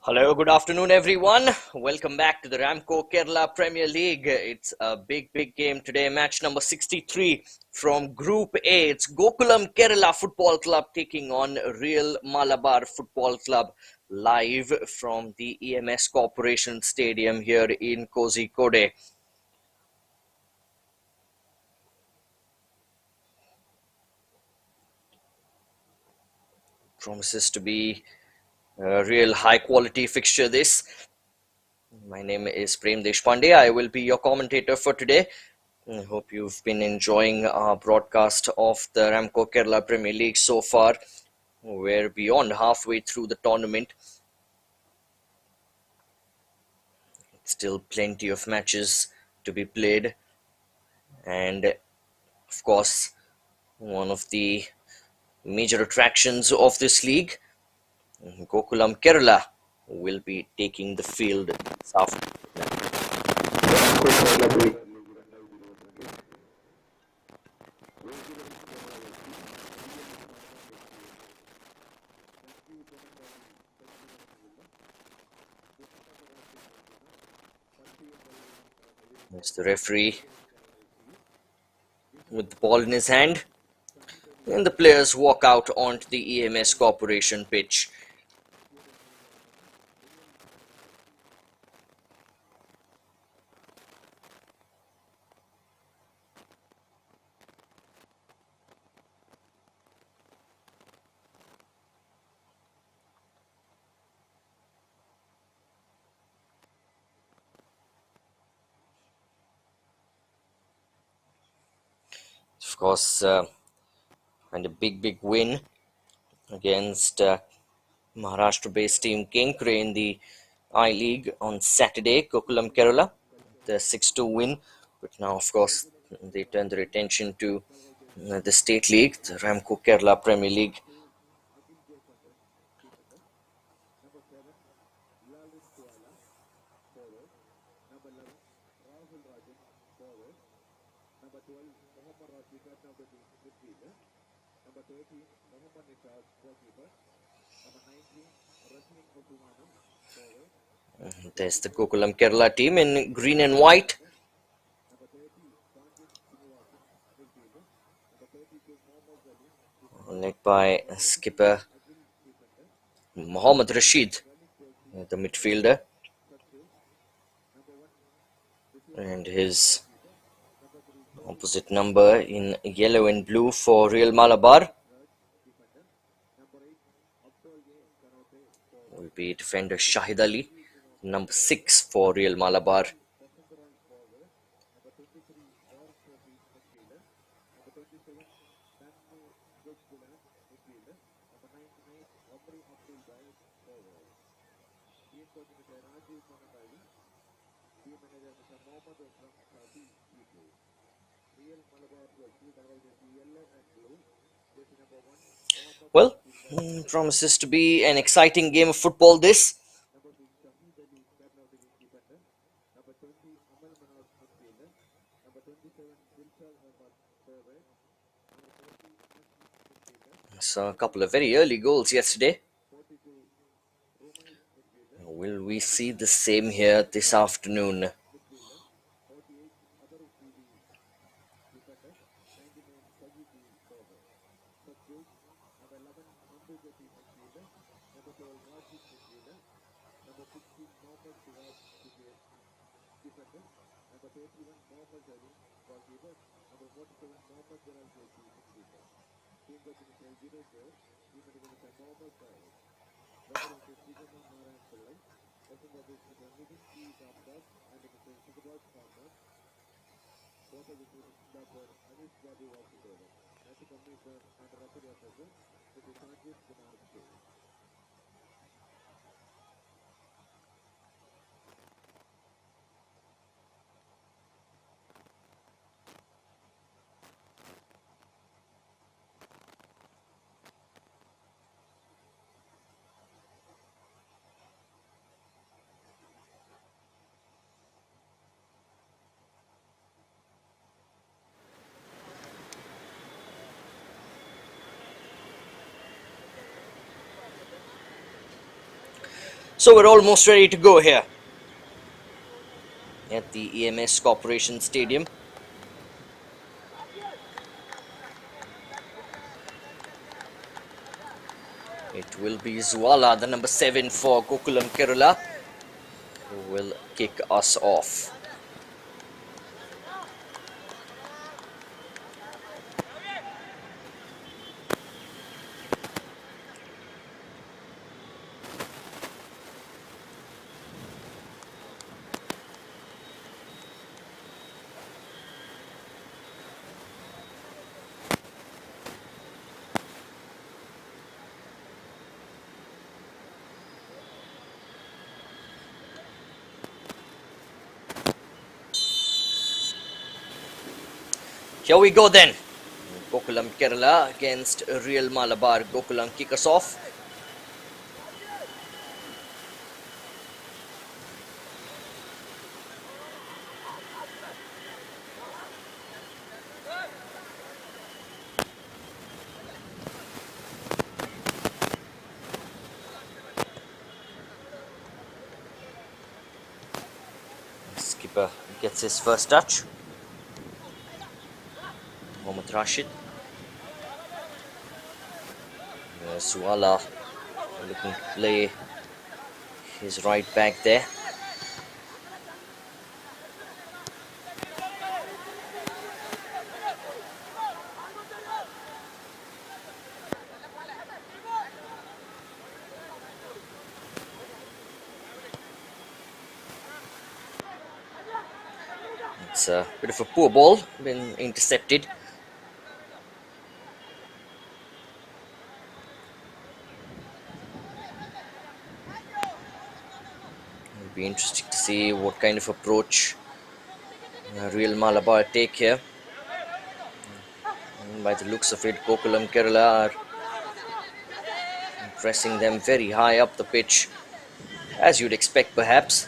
Hello, good afternoon, everyone. Welcome back to the RAMCO Kerala Premier League. It's a big game today. Match number 63 from Group A. It's Gokulam Kerala Football Club taking on Real Malabar Football Club live from the EMS Corporation Stadium here in Kozhikode. Promises to be a real high quality fixture this. My name is Prem Deshpande. I will be your commentator for today. I hope you've been enjoying our broadcast of the RAMCO Kerala Premier League so far. We're beyond halfway through the tournament. Still plenty of matches to be played. And of course, one of the major attractions of this league, Gokulam Kerala, will be taking the field this afternoon. There's the referee with the ball in his hand. And the players walk out onto the EMS Corporation pitch. Of course, and a big win against Maharashtra-based team Kenkre in the I-League on Saturday, Gokulam Kerala, the 6-2 win. But now, of course, they turn their attention to the State League, the RAMCO Kerala Premier League. There's the Gokulam Kerala team in green and white. Led by skipper Mohammad Rashid, the midfielder. And his opposite number in yellow and blue for Real Malabar will be defender Shahid Ali, number 6 for Real Malabar. Well, promises to be an exciting game of football this. So a couple of very early goals yesterday. Will we see the same here this afternoon? So we're almost ready to go here at the EMS Corporation Stadium. It will be Zwala, the number 7 for Gokulam Kerala, who will kick us off. Here we go then. Gokulam Kerala against Real Malabar. Gokulam kick us off. Skipper gets his first touch. Mohammad Rashid. Suala looking to play his right back there. It's a bit of a poor ball, been intercepted. It'll be interesting to see what kind of approach Real Malabar take here. And by the looks of it, Gokulam Kerala are pressing them very high up the pitch, as you'd expect perhaps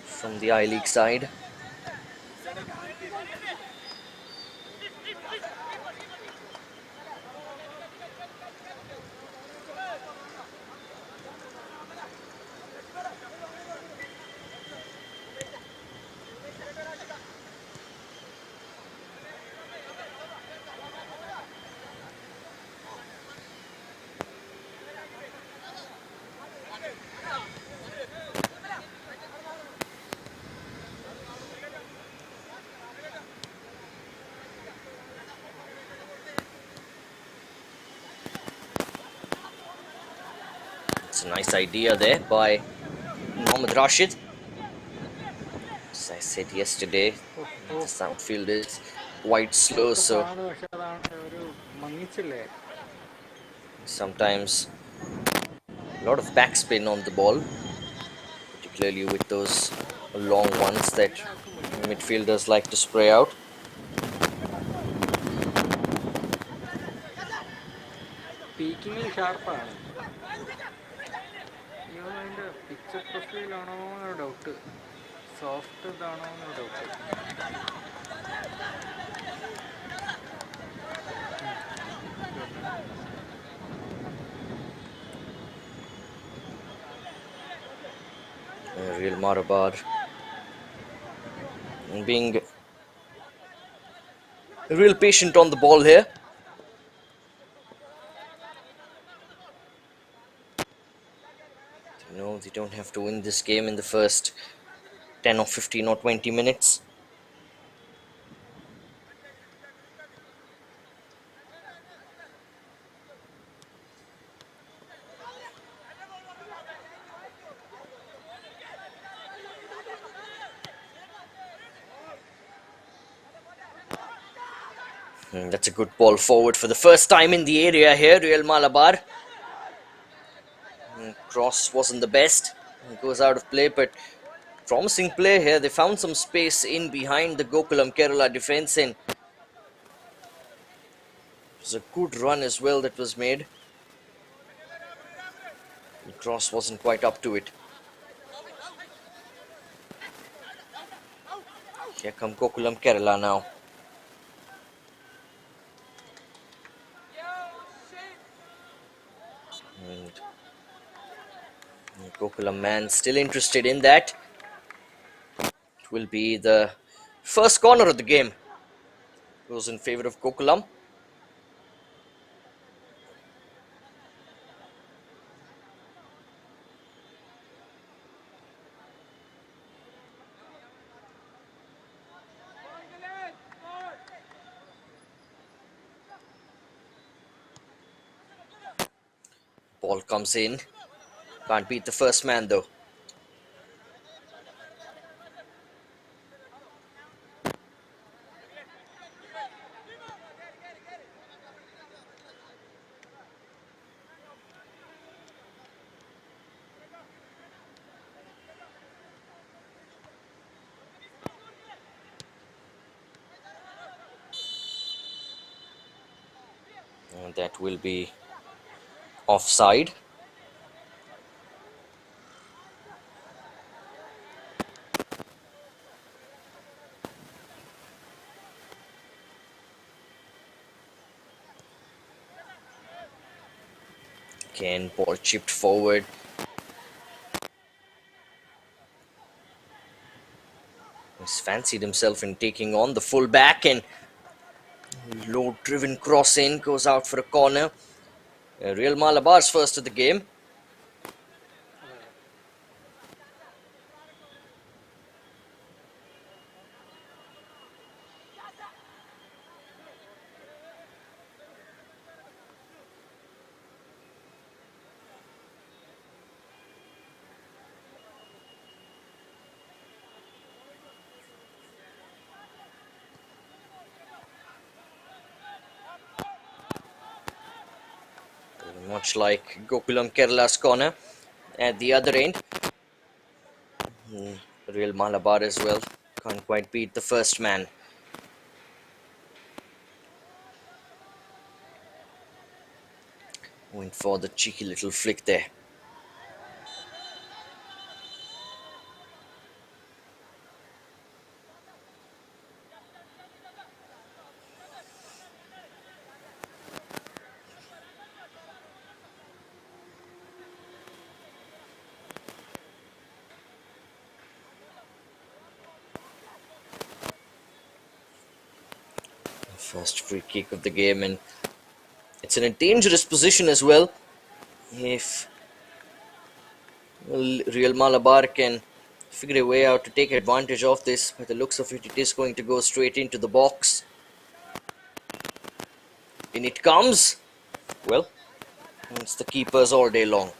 from the I-League side. It's a nice idea there by Mohammad Rashid. As I said yesterday, the outfield is quite slow, so sometimes a lot of backspin on the ball, particularly with those long ones that midfielders like to spray out. Speaking sharp. Picture profile no doubt. Soft no doubt. Real Malabar being real patient on the ball here. No, they don't have to win this game in the first 10 or 15 or 20 minutes. That's a good ball forward for the first time in the area here, Real Malabar. Cross wasn't the best. It goes out of play, but promising play here. They found some space in behind the Gokulam Kerala defense, and it was a good run as well that was made. The cross wasn't quite up to it. Here come Gokulam Kerala now. And Gokulam man still interested in that. It will be the first corner of the game. Goes in favor of Gokulam. Ball comes in. Can't beat the first man though. And that will be offside. Again, ball chipped forward. He's fancied himself in taking on the full back, and low driven cross in goes out for a corner. Real Malabar's first of the game. അതെ അതെ. Much like Gokulam Kerala's corner at the other end. Real Malabar as well. Can't quite beat the first man. Went for the cheeky little flick there. First free kick of the game, and it's in a dangerous position as well. If Real Malabar can figure a way out to take advantage of this, by the looks of it, it is going to go straight into the box. In it comes. Well, it's the keepers all day long.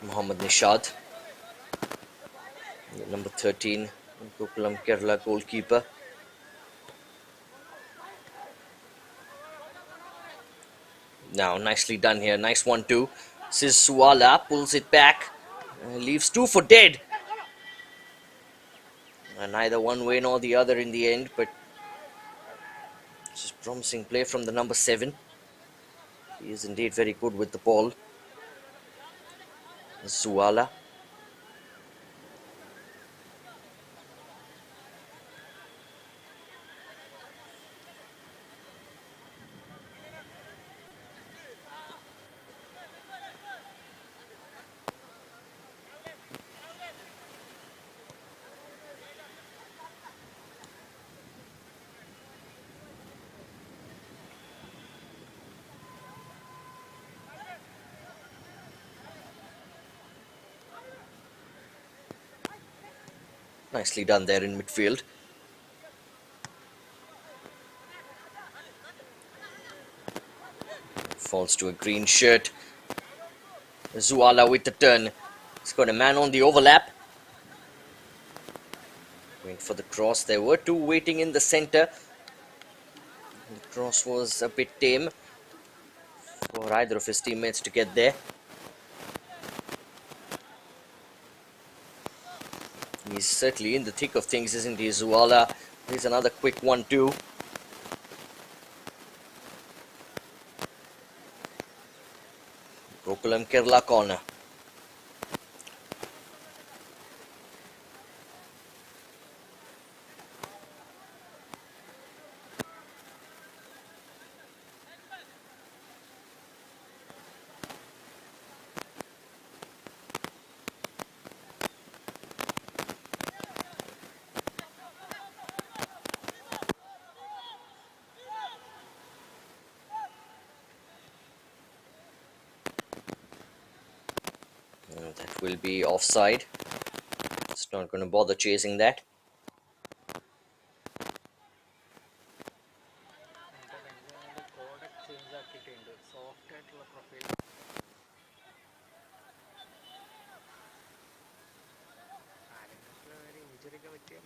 Mohammad Nishad, number 13, Gokulam Kerala goalkeeper. Now, nicely done here. Nice 1-2. Suwala pulls it back. Leaves two for dead. Neither one way nor the other in the end, but this is promising play from the number 7. He is indeed very good with the ball. Suwala. Nicely done there in midfield. Falls to a green shirt. Suwala with the turn. He's got a man on the overlap. Going for the cross. There were two waiting in the center. The cross was a bit tame for either of his teammates to get there. He's certainly in the thick of things, isn't he, Suwala? Here's another quick 1-2. Gokulam Kerala corner. will be offside. It's not going to bother chasing that. എൻ്റെ കൺസേണിൽ Kotak change ആക്കിയിട്ടുണ്ട് soft ആയിട്ടുള്ള profile ആരെങ്കിലും ഒരു injury ഒക്കെ പറ്റിയാൽ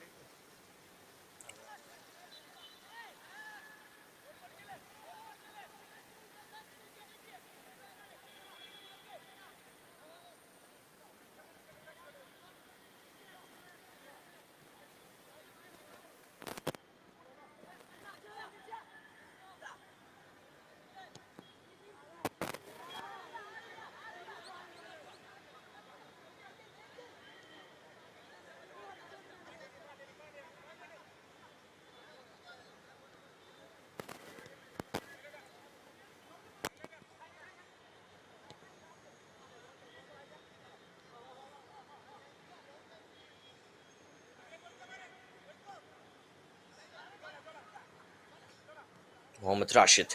Mohammad Rashid.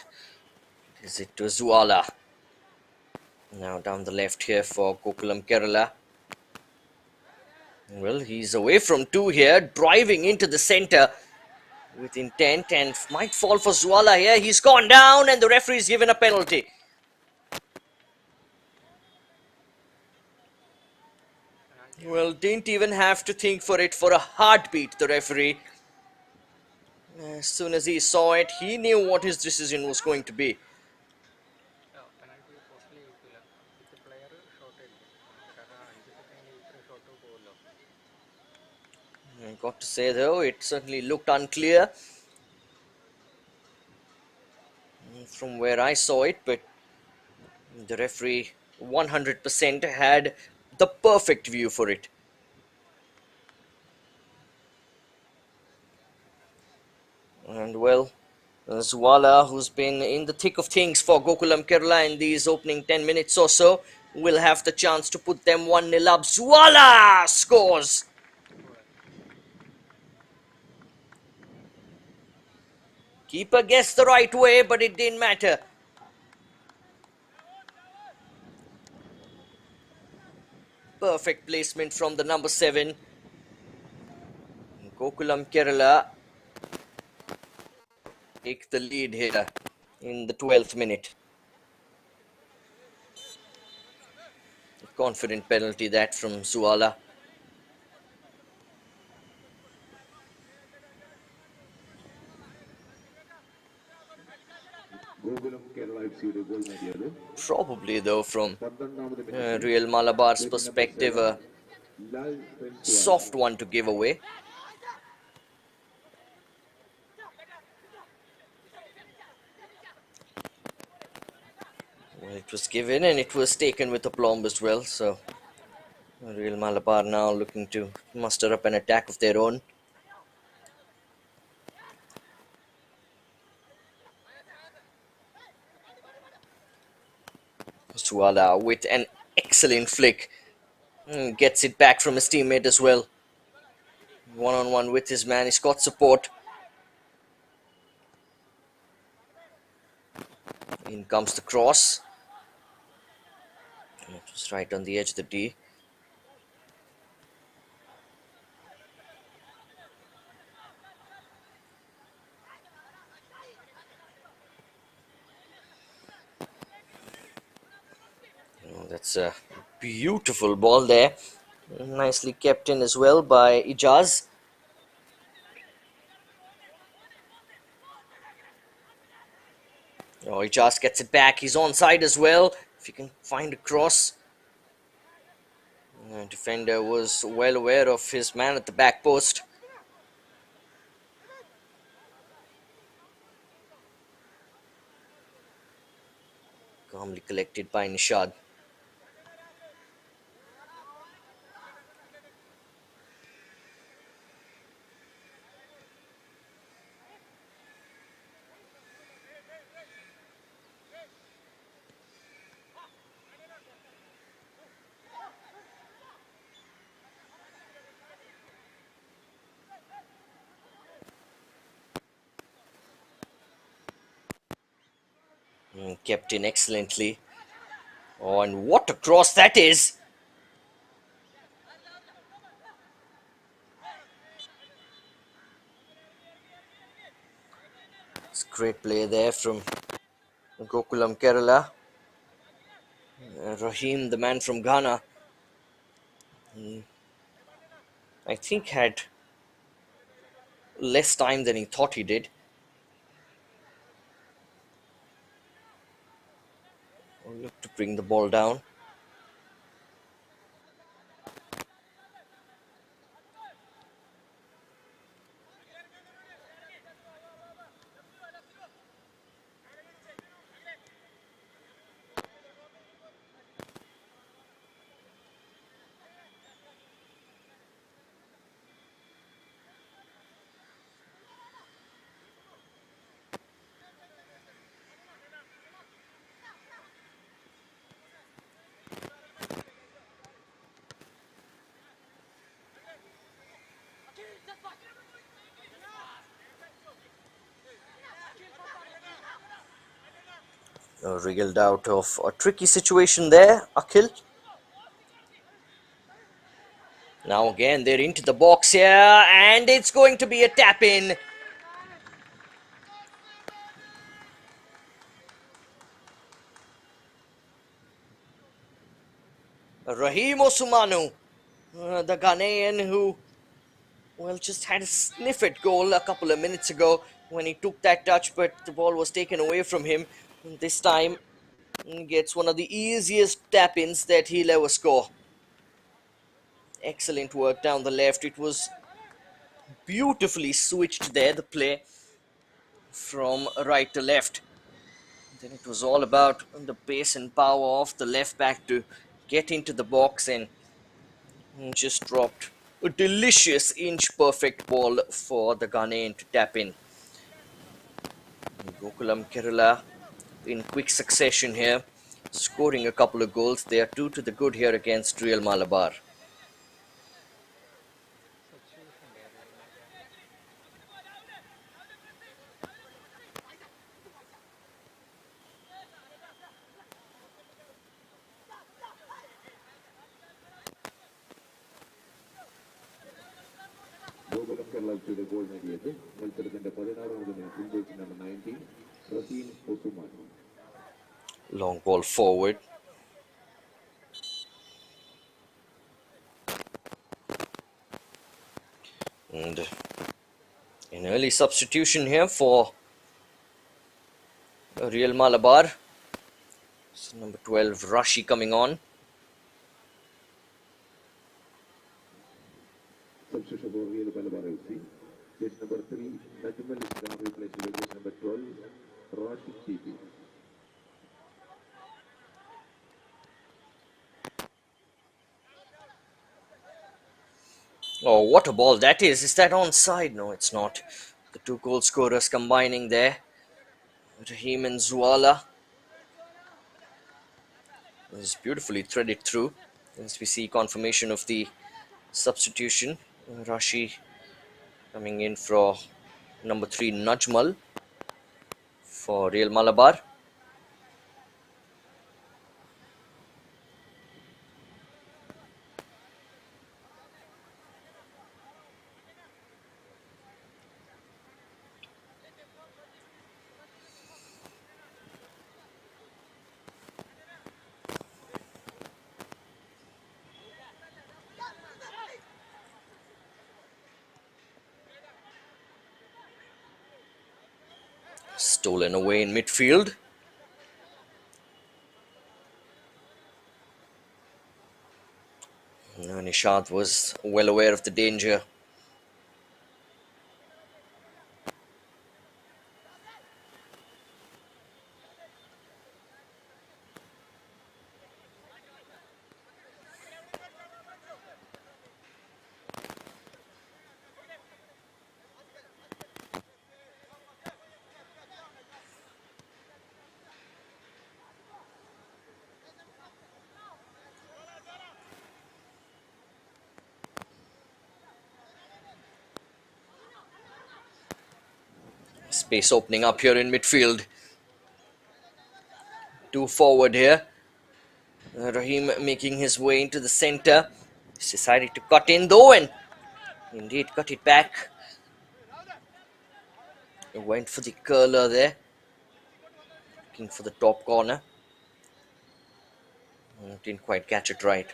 Is it to Zuala? Now down the left here for Gokulam Kerala. Well, he's away from two here, driving into the center with intent and might fall for Zuala here. He's gone down and the referee's given a penalty. Well, didn't even have to think for it for a heartbeat, the referee. As soon as he saw it, he knew what his decision was going to be. Penalty പോസ്റ്റിൽ ചെയ്യിക്കില്ല വിത്ത് player shot അടിക്കും കാരണം 5 സെക്കൻഡിൽ ഇത്രയും shot പോകുമല്ലോ. I got to say though, it certainly looked unclear from where I saw it, but the referee 100% had the perfect view for it. And well, Zwala, who's been in the thick of things for Gokulam Kerala in these opening 10 minutes or so, will have the chance to put them 1-0 up. Zwala scores! Keeper guessed the right way, but it didn't matter. Perfect placement from the number 7. Gokulam Kerala take the lead here in the 12th minute. Confident penalty that from Zuala. Probably though, from Real Malabar's perspective, a soft one to give away. Well, it was given and it was taken with aplomb as well, so Real Malabar now looking to muster up an attack of their own. Zuala with an excellent flick. Gets it back from his teammate as well. One-on-one with his man, he's got support. In comes the cross. And it was right on the edge of the D. Oh, that's a beautiful ball there. Nicely kept in as well by Ijaz. Oh, Ijaz gets it back. He's onside as well. If he can find a cross. The defender was well aware of his man at the back post. Calmly collected by Nishad. Kept in excellently. Oh, and what a cross that is! Great play there from Gokulam, Kerala. Rahim, the man from Ghana, I think had less time than he thought he did. Look to bring the ball down. Wriggled out of a tricky situation there, Akhil. Now again, they're into the box here, and it's going to be a tap in. Rahim Osumanu, the Ghanaian who, well, just had a sniff at goal a couple of minutes ago when he took that touch, but the ball was taken away from him. This time, gets one of the easiest tap ins that he'll ever score. Excellent work down the left. It was beautifully switched there, the play from right to left. Then it was all about the pace and power of the left back to get into the box and just dropped a delicious inch perfect ball for the Ghanaian to tap in. Gokulam, Kerala in quick succession here, scoring a couple of goals. They are 2 to the good here against Real Malabar. Substitution there, Real Malabar. Gokulam Kerala to the goal നേടിയത് മത്സരത്തിന്റെ 16ാമത് മിനിറ്റിൽ number 19 Rahim Osumanu. Long ball forward. And an early substitution here for Real Malabar. So number 12, Rashi coming on. Substitution for Real Malabar FC. Case number 3, Najmal Islam replacing case number 12, Rashid TP. Oh, what a ball that is. Is that onside? No, it's not. The two goal scorers combining there. Rahim and Zuala. This is beautifully threaded through. As we see confirmation of the substitution. Rashi coming in for number 3, Najmal for Real Malabar. Stolen away in midfield. Nishad was well aware of the danger. Space opening up here in midfield. 2 forward here. Rahim making his way into the center. He's decided to cut in though, and indeed cut it back. Went for the curler there, looking for the top corner. Didn't quite catch it right.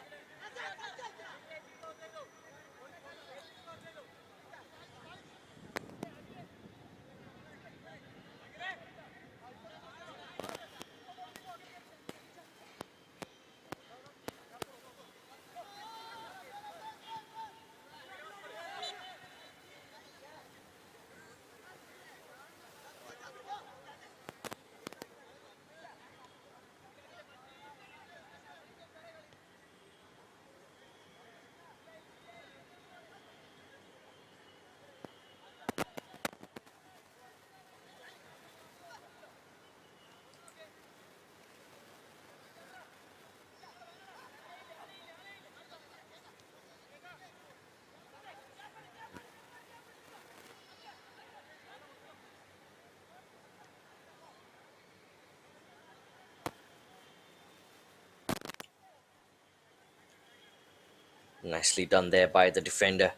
Nicely done there by the defender.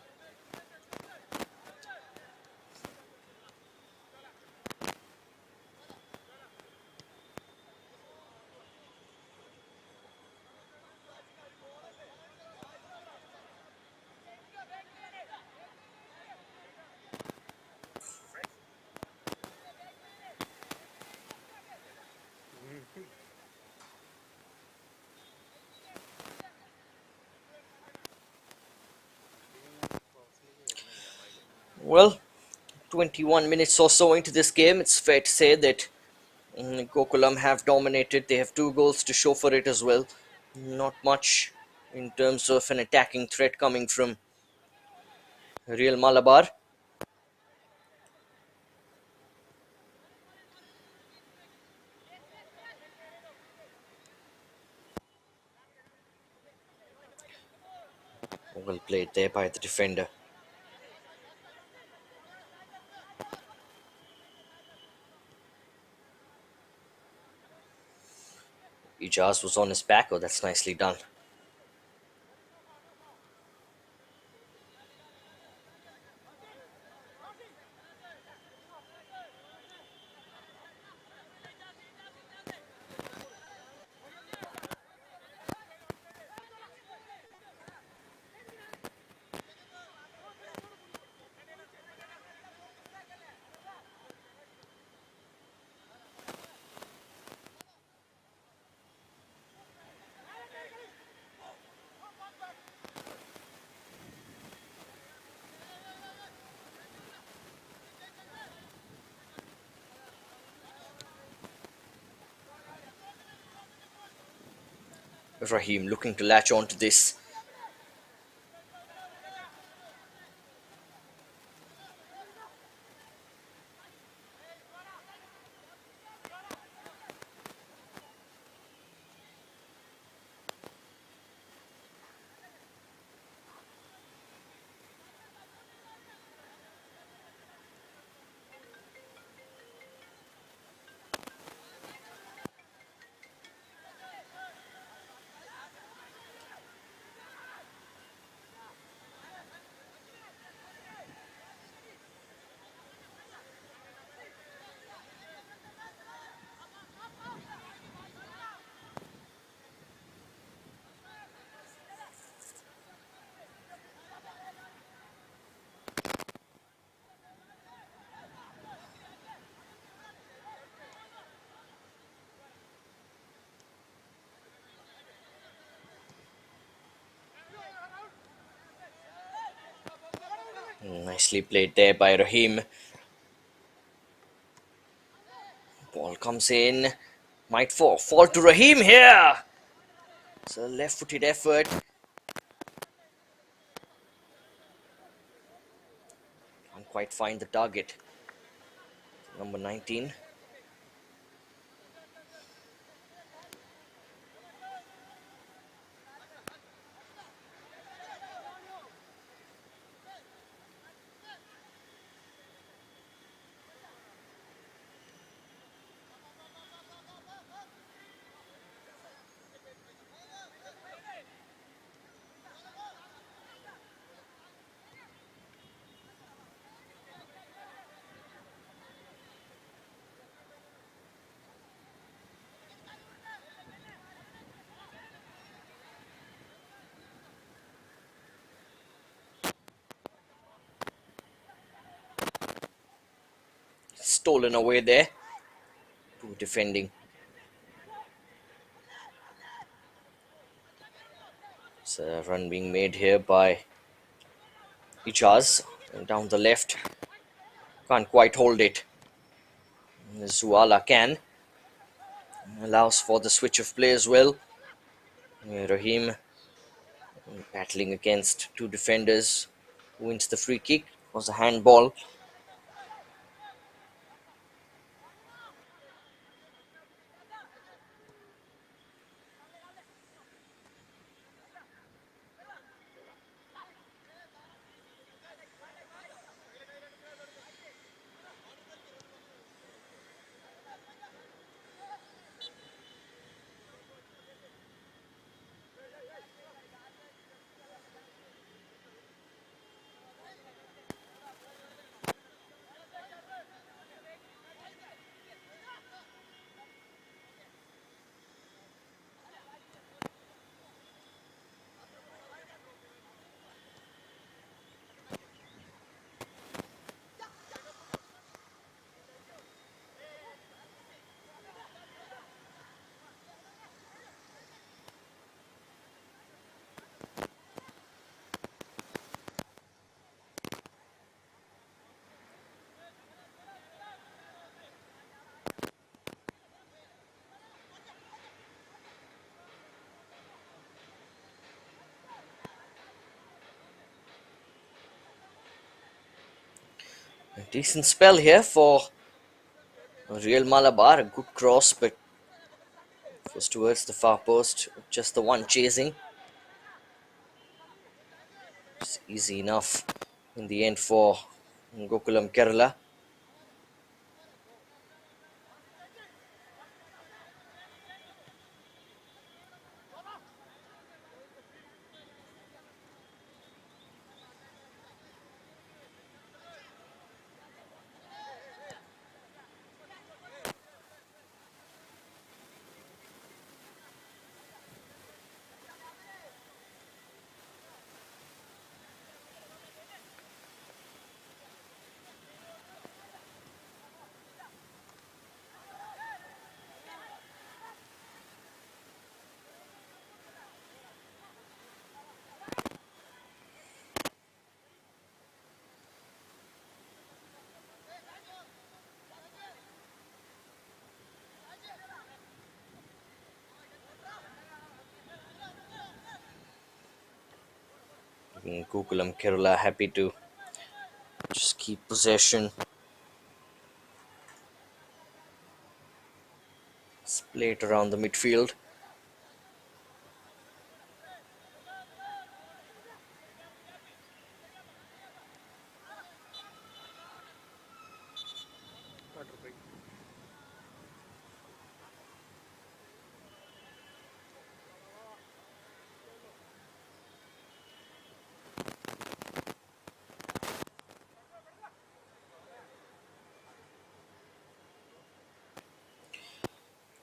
Well, 21 minutes or so into this game, it's fair to say that Gokulam have dominated. They have 2 goals to show for it as well. Not much in terms of an attacking threat coming from Real Malabar. Well played there by the defender. Ijaz was on his back. Oh, that's nicely done. Rahim looking to latch on to this. Nicely played there by Rahim. Ball comes in. Might fall to Rahim here. It's a left-footed effort. Can't quite find the target. Number 19. stolen away there. Poor defending. It's a run being made here by Ijaz. And down the left. Can't quite hold it. Zuala can. Allows for the switch of play as well. Rahim battling against two defenders. Wins the free kick. Was a handball. A decent spell here for Real Malabar. A good cross, but it was towards the far post. Just the one chasing. It's easy enough in the end for Gokulam Kerala. Gokulam Kerala happy to just keep possession. Split around the midfield. Water break.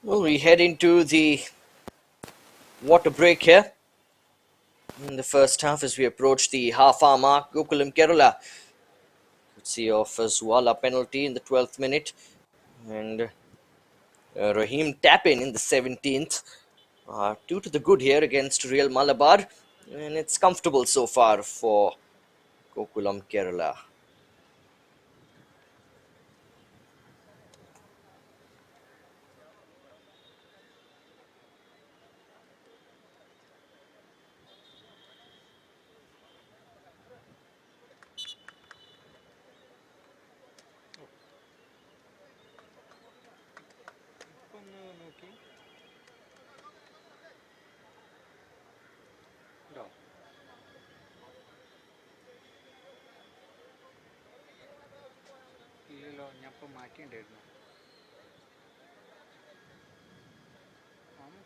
Well, we head into the water break here. In the first half, as we approach the half-hour mark, Gokulam Kerala could see off a Zuala penalty in the 12th minute. And Rahim tap in the 17th. Two to the good here against Real Malabar. And it's comfortable so far for Gokulam Kerala. ഇപ്പം ഒന്ന് നോക്കി ഉണ്ടോ? ഇല്ലല്ലോ, ഞാൻ ഇപ്പം മാറ്റിയിട്ടുണ്ടായിരുന്നു.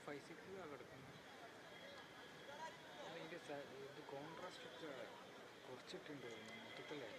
5-6 കിടക്കുന്നു. അതിൻ്റെ ഇത് കോൺട്രാസ്റ്റ് ഒക്കെ കുറച്ചിട്ടുണ്ട് മൊത്തത്തിലേ.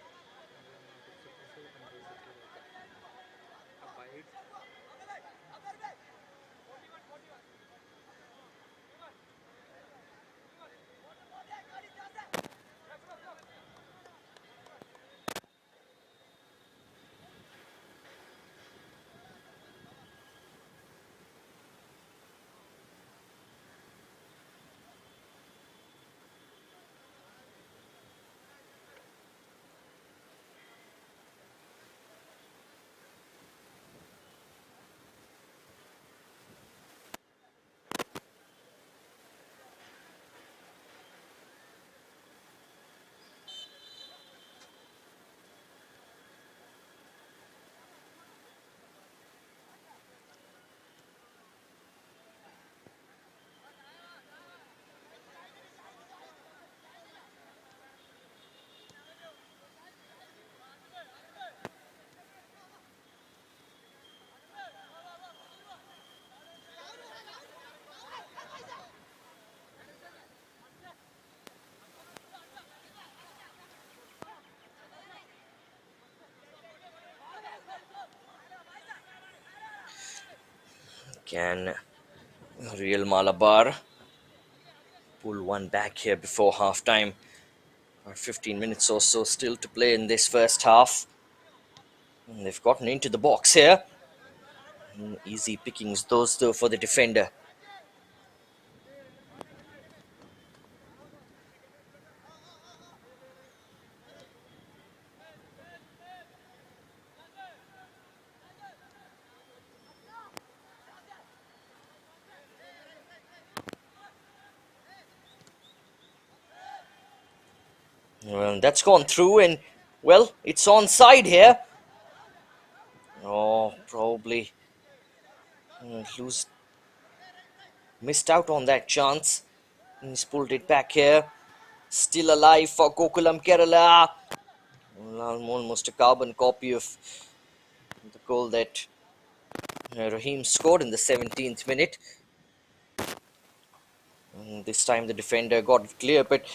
Can Real Malabar pull one back here before halftime? 15 minutes or so still to play in this first half. And they've gotten into the box here. Easy pickings those though for the defender. Well, that's gone through, and well, it's onside here. Oh, probably missed out on that chance. He's pulled it back here. Still alive for Gokulam Kerala. Well, almost a carbon copy of the goal that Rahim scored in the 17th minute. And this time the defender got it clear, but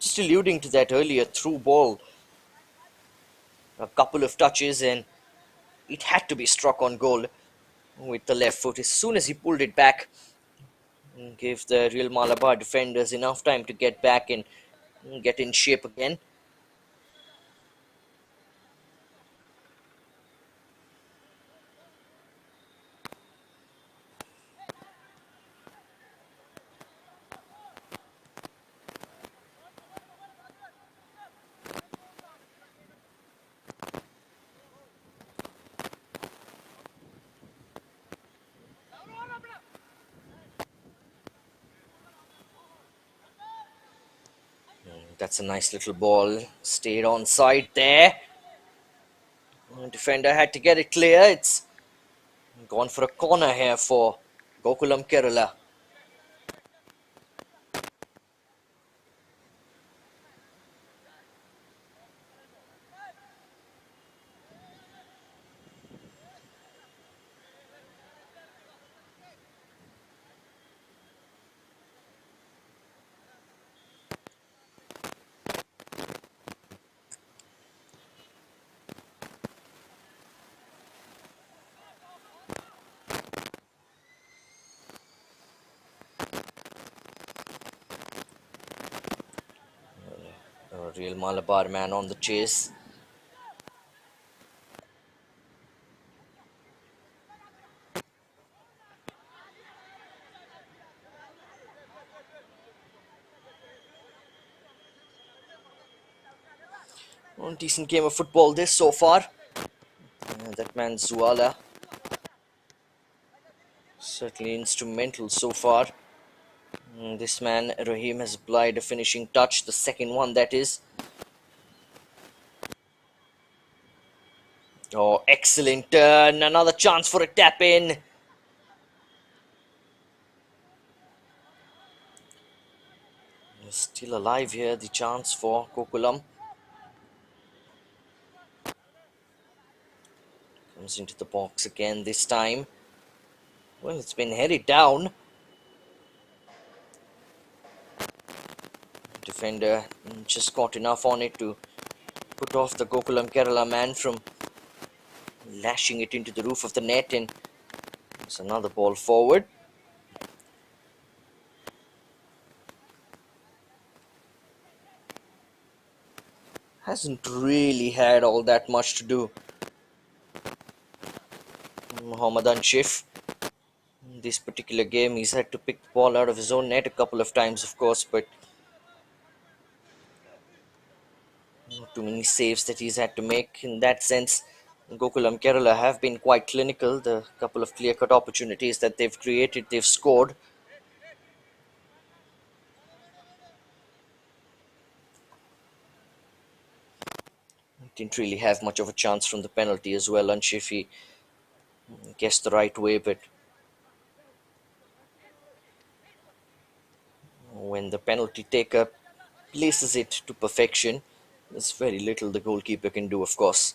just alluding to that earlier through ball, a couple of touches and it had to be struck on goal with the left foot. As soon as he pulled it back, and gave the Real Malabar defenders enough time to get back and get in shape again. That's a nice little ball. Stayed on side there. The defender had to get it clear. It's gone for a corner here for Gokulam Kerala. A Real Malabar man on the chase. Well, decent game of football this so far. That man Zuala, certainly instrumental so far. This man Rahim has applied a finishing touch, the second one that is. Oh, excellent turn. Another chance for a tap in. Still alive here, the chance for Gokulam. Comes into the box again this time. Well, it's been headed down. Defender just got enough on it to put off the Gokulam Kerala man from lashing it into the roof of the net, and it's another ball forward. Hasn't really had all that much to do. Mohammed Anshif. In this particular game, he's had to pick the ball out of his own net a couple of times, of course, but not too many saves that he's had to make in that sense. Gokulam Kerala have been quite clinical. The couple of clear-cut opportunities that they've created, they've scored. Didn't really have much of a chance from the penalty as well. Anshifi guessed the right way, but when the penalty taker places it to perfection, there's very little the goalkeeper can do, of course.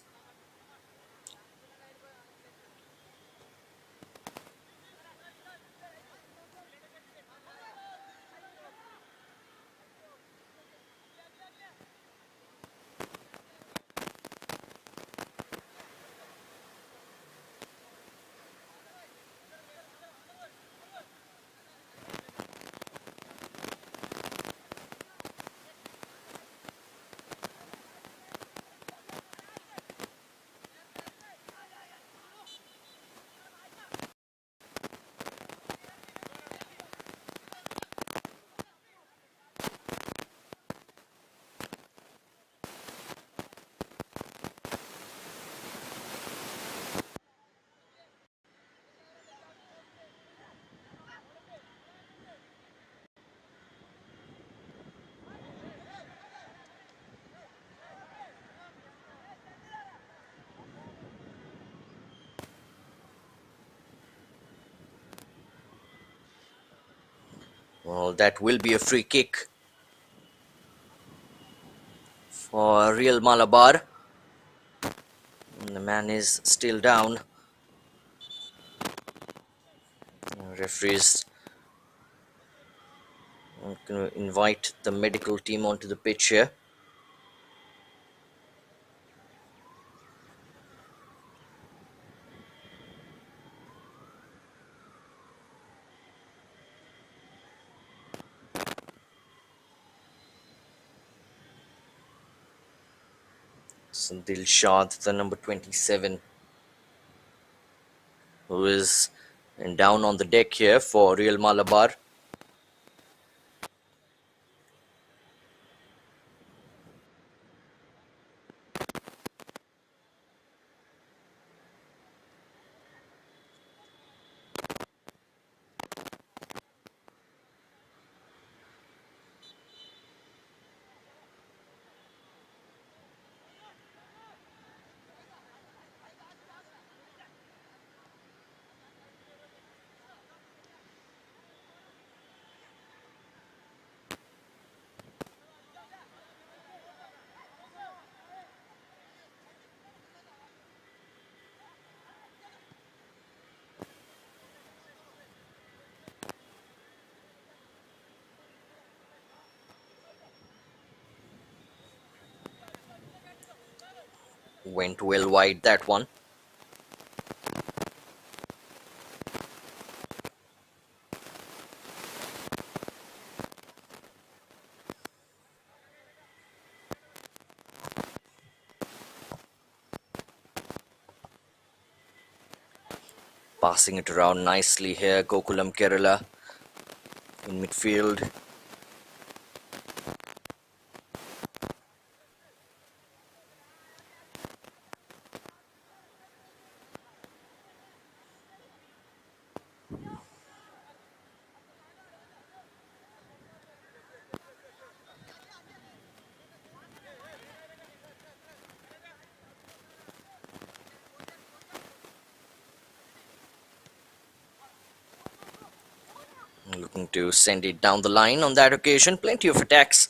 Well, that will be a free kick for Real Malabar. And the man is still down. Referees are going to invite the medical team onto the pitch here. So Dilshad, the number 27, who is down on the deck here for Real Malabar. Went well wide, that one. Passing it around nicely here, Gokulam Kerala in midfield. Looking to send it down the line on that occasion. Plenty of attacks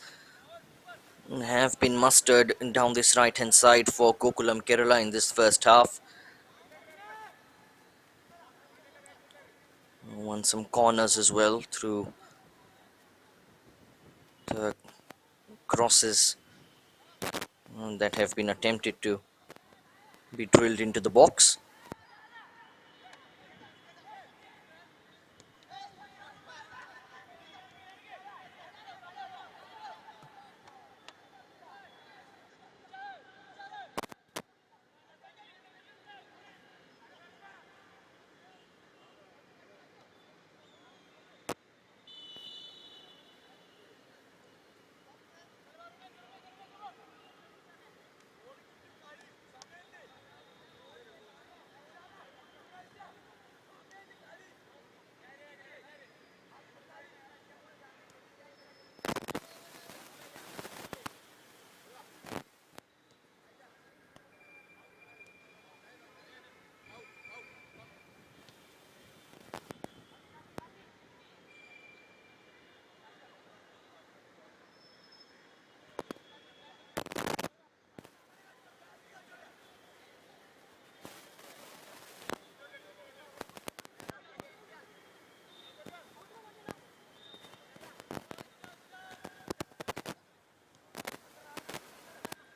have been mustered down this right hand side for Gokulam Kerala in this first half. Won some corners as well through the crosses that have been attempted to be drilled into the box.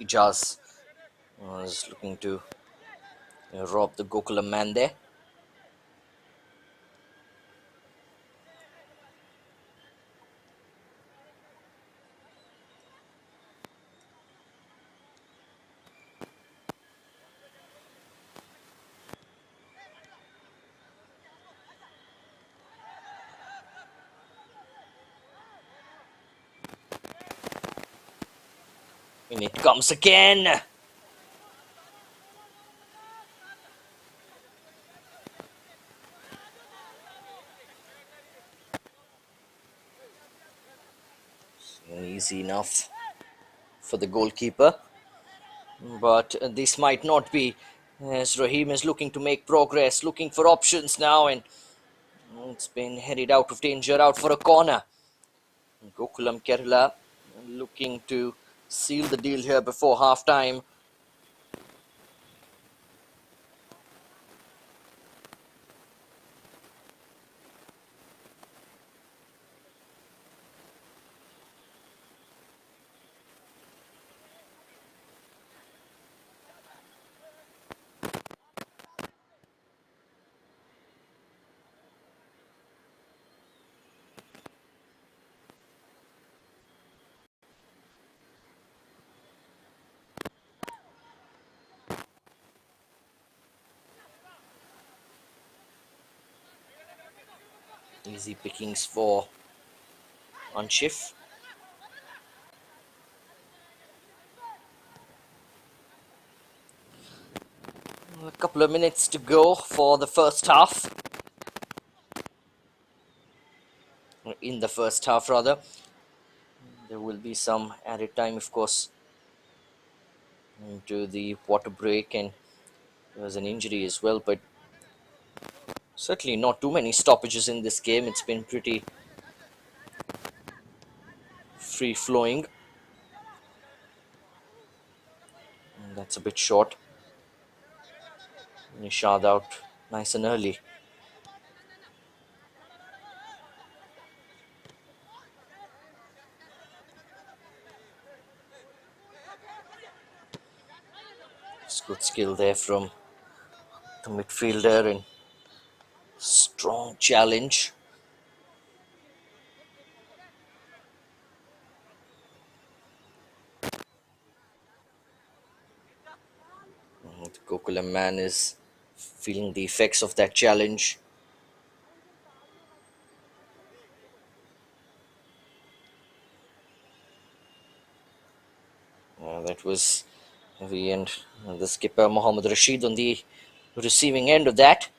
Ijaz was looking to rob the Gokulam man there. And it comes again. Easy enough for the goalkeeper. But this might not be, as Raheem is looking to make progress, looking for options now, and it's been headed out of danger, out for a corner. Gokulam Kerala looking to seal the deal here before half-time. Easy pickings for Anshif. A couple of minutes to go for the first half. In the first half, rather. There will be some added time, of course, into the water break, and there was an injury as well, but certainly not too many stoppages in this game. It's been pretty free-flowing. That's a bit short. Nishad out nice and early. It's good skill there from the midfielder and strong challenge. The Gokulam man is feeling the effects of that challenge. That was heavy, and the skipper Mohammad Rashid on the receiving end of that.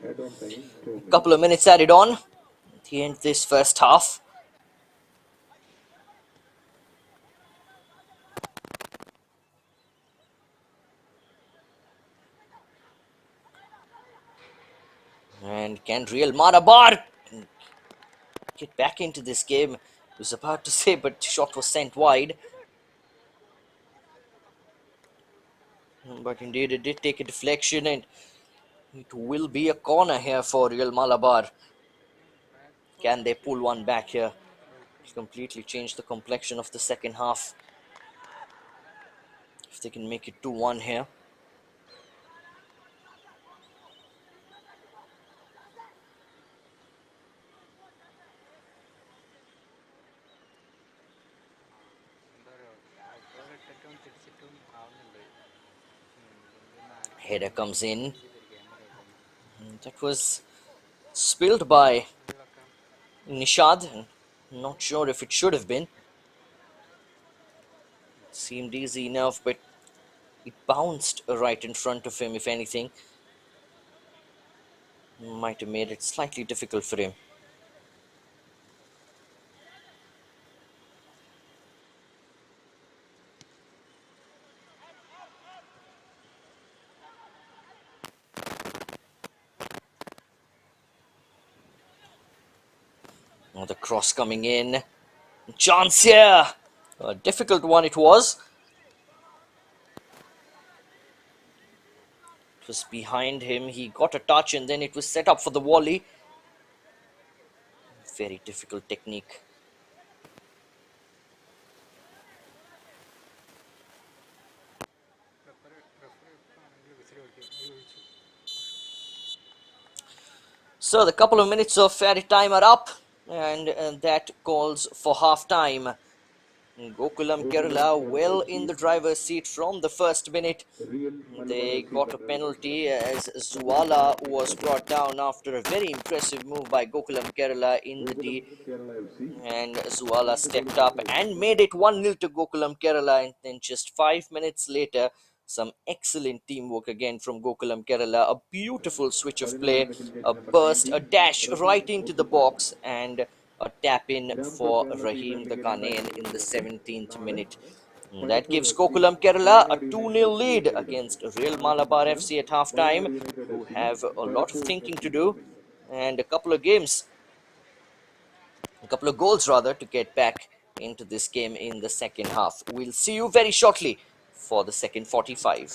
Add-on time, 2 A couple minutes. of minutes added on at the end of this first half. And can Real Malabar get back into this game? I was about to say, but the shot was sent wide. But indeed, it did take a deflection, and it will be a corner here for Real Malabar. Can they pull one back here? Completely change the complexion of the second half. If they can make it 2-1 here. Header comes in. That was spilled by Nishad. Not sure if it should have been. It seemed easy enough, but it bounced right in front of him, if anything. Might have made it slightly difficult for him. Now the cross coming in. Chance here! A difficult one it was. was behind him. He got a touch and then it was set up for the volley. Very difficult technique. referee ഇപ്പോൾ ആണെങ്കിൽ whistle വിളിച്ചു മോശം. So the couple of minutes of added time are up, and that calls for half time. Gokulam Kerala well in the driver's seat from the first minute. Real Malabar They FC got a penalty as Zuala was brought down after a very impressive move by Gokulam Kerala in the D, Kerala FC. and Zuala stepped up and made it 1-0 to Gokulam Kerala. And then just 5 minutes later, some excellent teamwork again from Gokulam Kerala. A beautiful switch of play, a burst, a dash right into the box, and a tap in RAMCO for Kerala team Rahim the ending in Ghanaian in the 17th നാളെ minute. That Payyanur gives FC Gokulam Kerala a Wayanad 2-0 United F lead സിയെ നേരിടും. against Real നാളത്തെ Malabar മത്സരം FC at halftime, Wayanad United who F സിയും have a lot of Parappur thinking F to സിയും do തമ്മിൽ. and a couple of games, a couple of goals rather, to get back into this game in the second half. We'll see you very shortly for the second 45.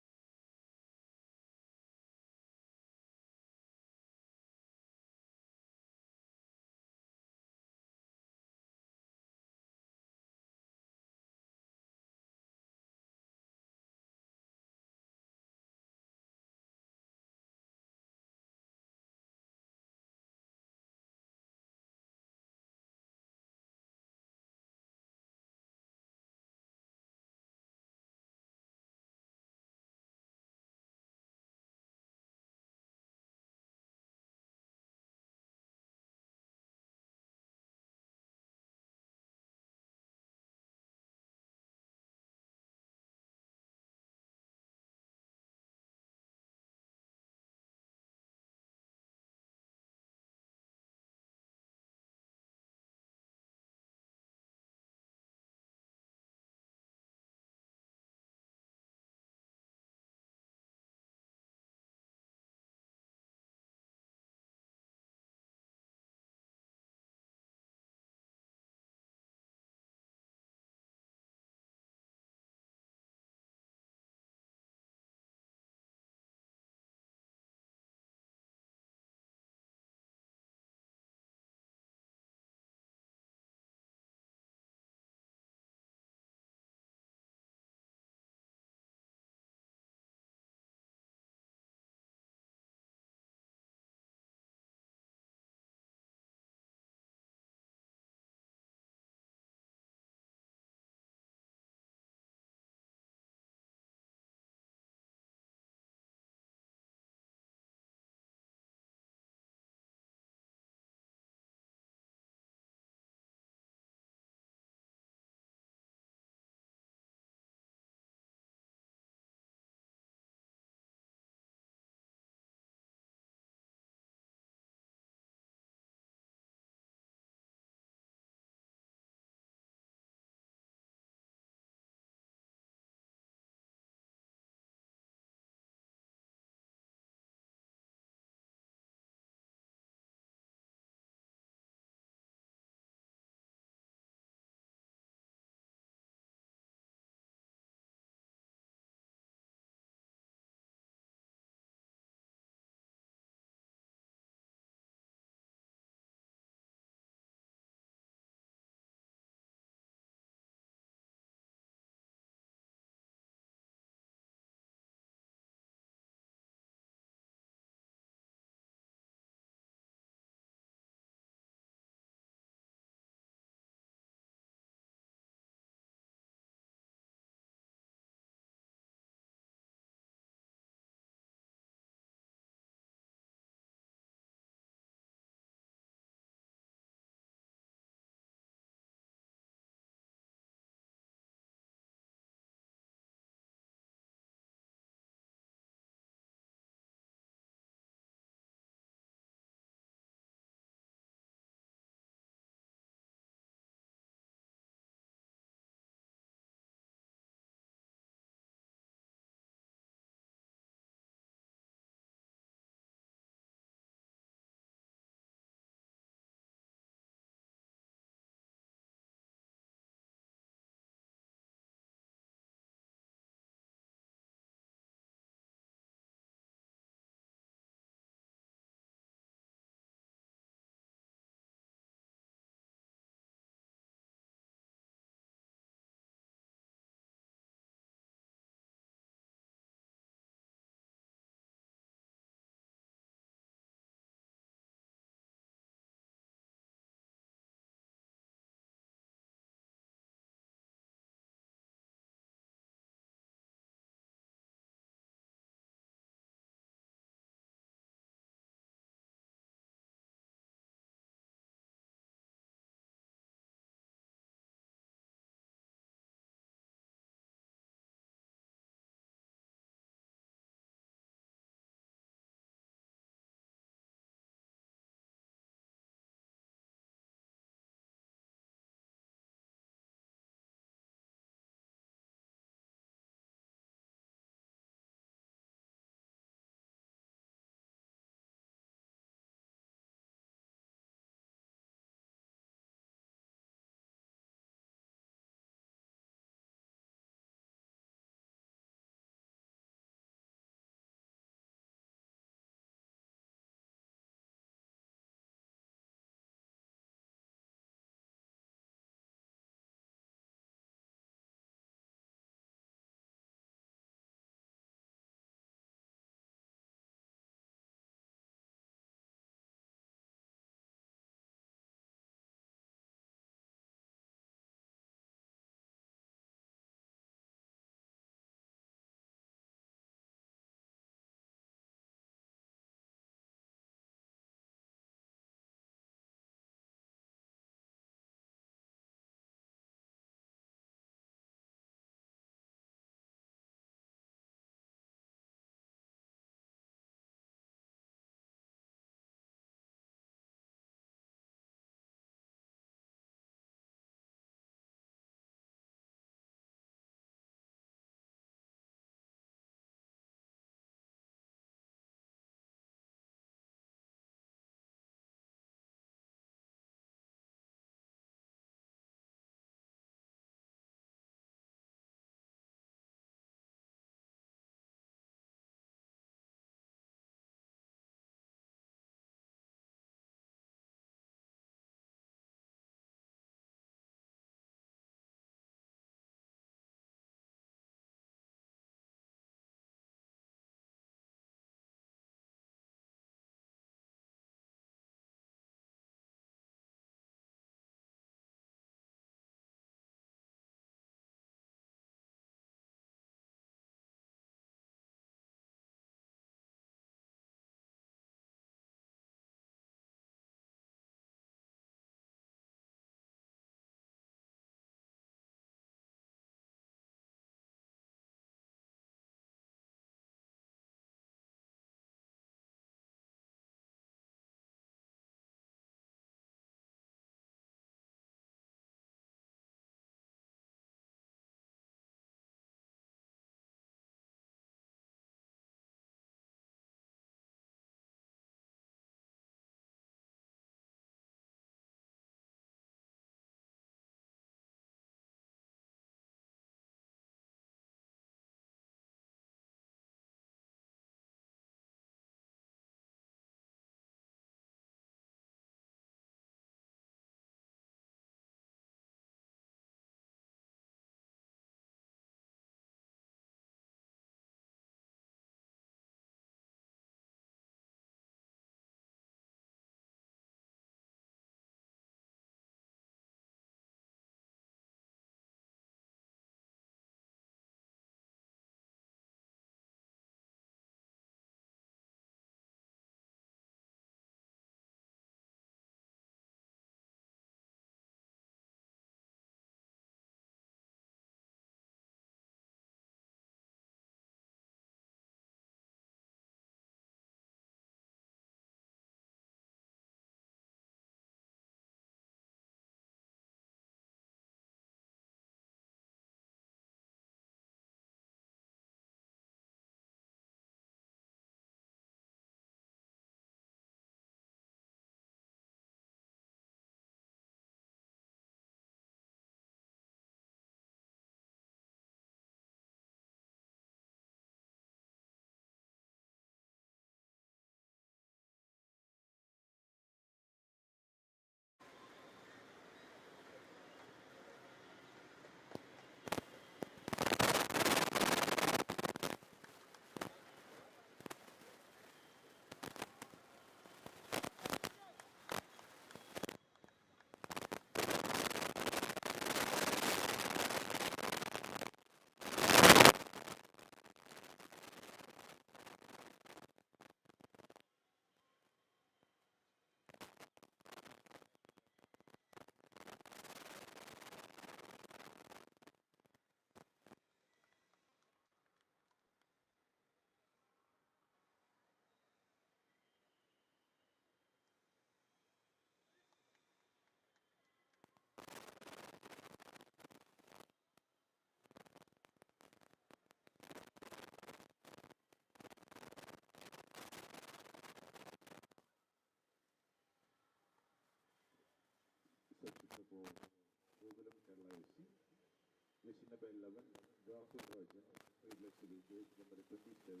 number 11, Rahul Rajan, replacing jersey number 27,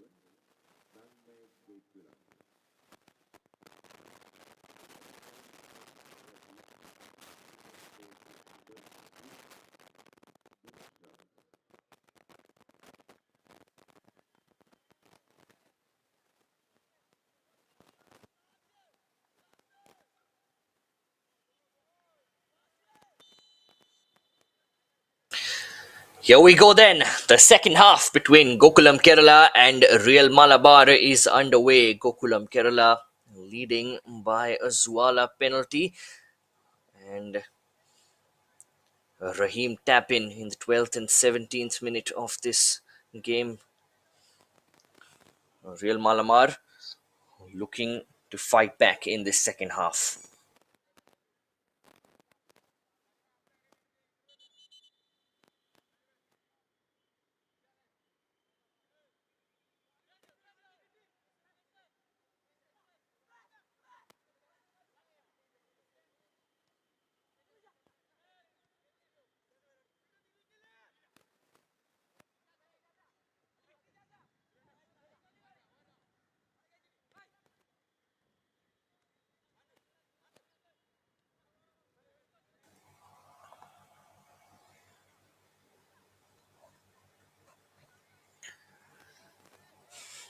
Nangme Gokulam. Here we go then. The second half between Gokulam Kerala and Real Malabar is underway. Gokulam Kerala leading by a Zuala penalty, and Rahim tap in the 12th and 17th minute of this game. Real Malabar looking to fight back in this second half.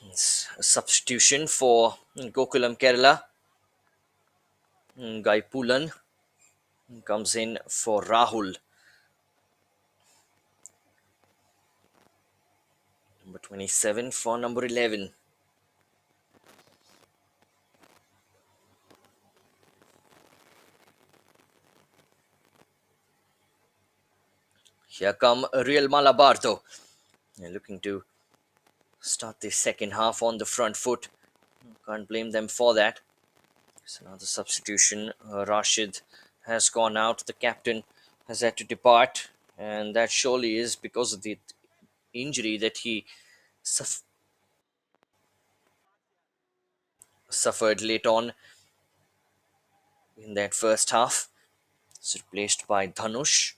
It's a substitution for Gokulam Kerala. Guy Pulan comes in for Rahul. Number 27 for number 11. Here come Real Malabar though. They're looking to start the second half on the front foot. Can't blame them for that. It's another substitution. Rashid has gone out. The captain has had to depart. And that surely is because of the injury that he suffered late on in that first half. It's replaced by Dhanush.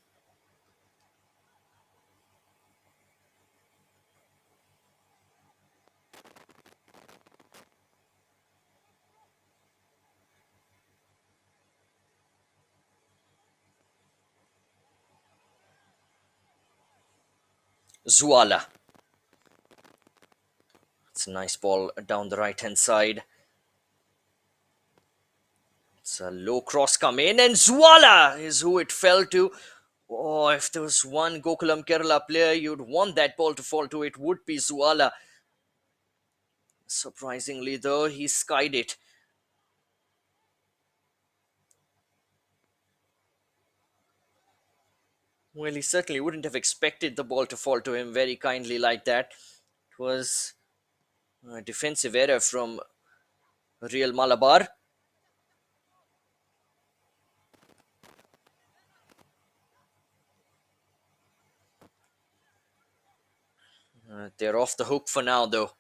Zuala. It's a nice ball down the right hand side. It's a low cross come in, and Zuala is who it fell to. Oh, if there was one Gokulam Kerala player you'd want that ball to fall to, it would be Zuala. Surprisingly, though, he skied it. Well, he certainly wouldn't have expected the ball to fall to him very kindly like that. It was a defensive error from Real Malabar. They're off the hook for now, though.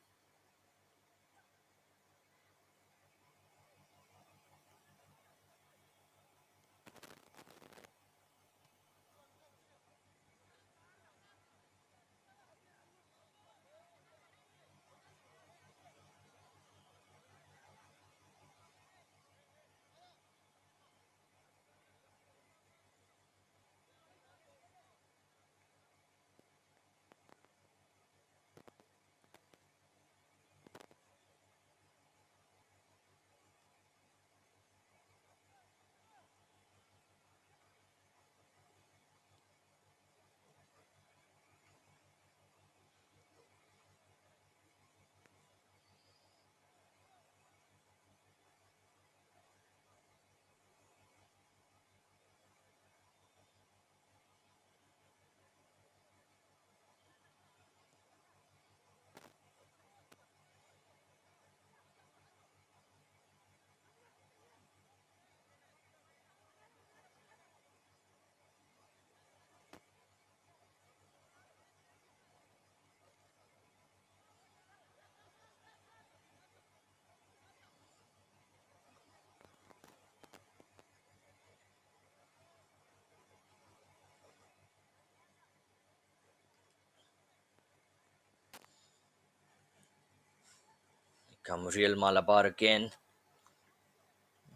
Come Real Malabar again,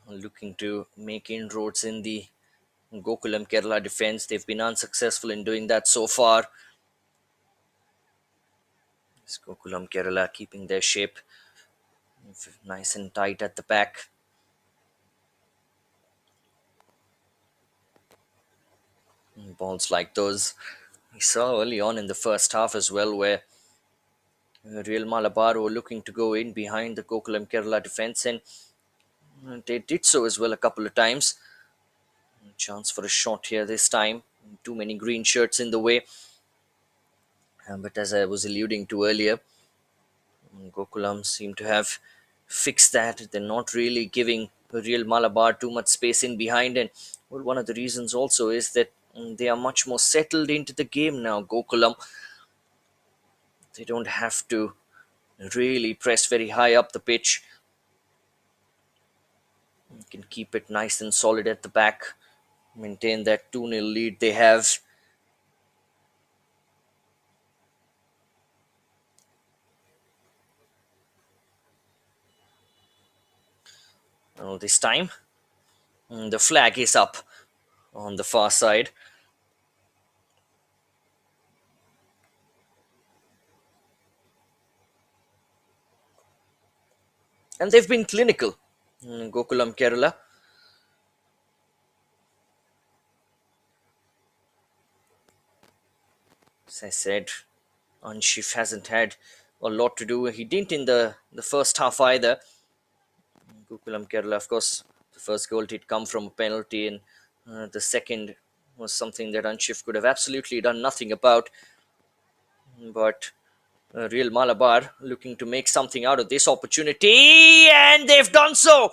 looking to make inroads in the Gokulam Kerala defense. They've been unsuccessful in doing that so far. It's Gokulam Kerala keeping their shape nice and tight at the back. Balls like those we saw early on in the first half as well, where Real Malabar were looking to go in behind the Gokulam Kerala defense, and they did so as well a couple of times. Chance for a shot here this time. Too many green shirts in the way. But as I was alluding to earlier, Gokulam seem to have fixed that. They're not really giving Real Malabar too much space in behind. And well, one of the reasons also is that they are much more settled into the game now, Gokulam. They don't have to really press very high up the pitch. You can keep it nice and solid at the back, maintain that 2-0 lead they have. Well, this time, the flag is up on the far side. And they've been clinical. Gokulam Kerala. As I said, Anshif hasn't had a lot to do. He didn't in the first half either. Gokulam Kerala, of course, the first goal did come from a penalty, and the second was something that Anshif could have absolutely done nothing about. But Real Malabar looking to make something out of this opportunity, and they've done so.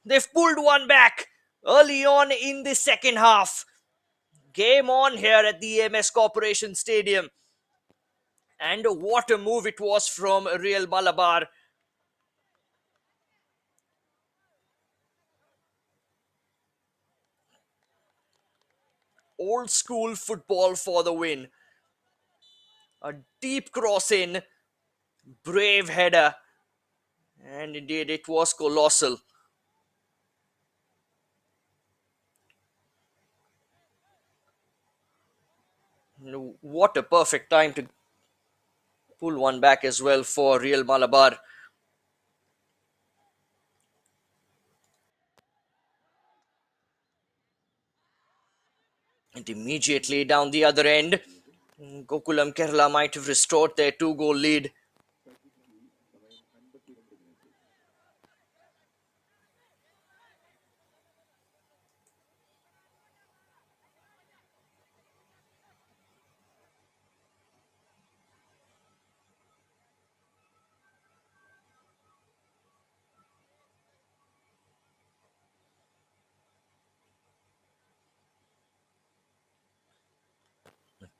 They've pulled one back early on in the second half. Game on here at the EMS Corporation Stadium. And what a move it was from Real Malabar. Old school football for the win. A deep cross in, brave header, and indeed it was colossal. What a perfect time to pull one back as well for Real Malabar. And immediately down the other end, Gokulam Kerala might have restored their 2-goal lead.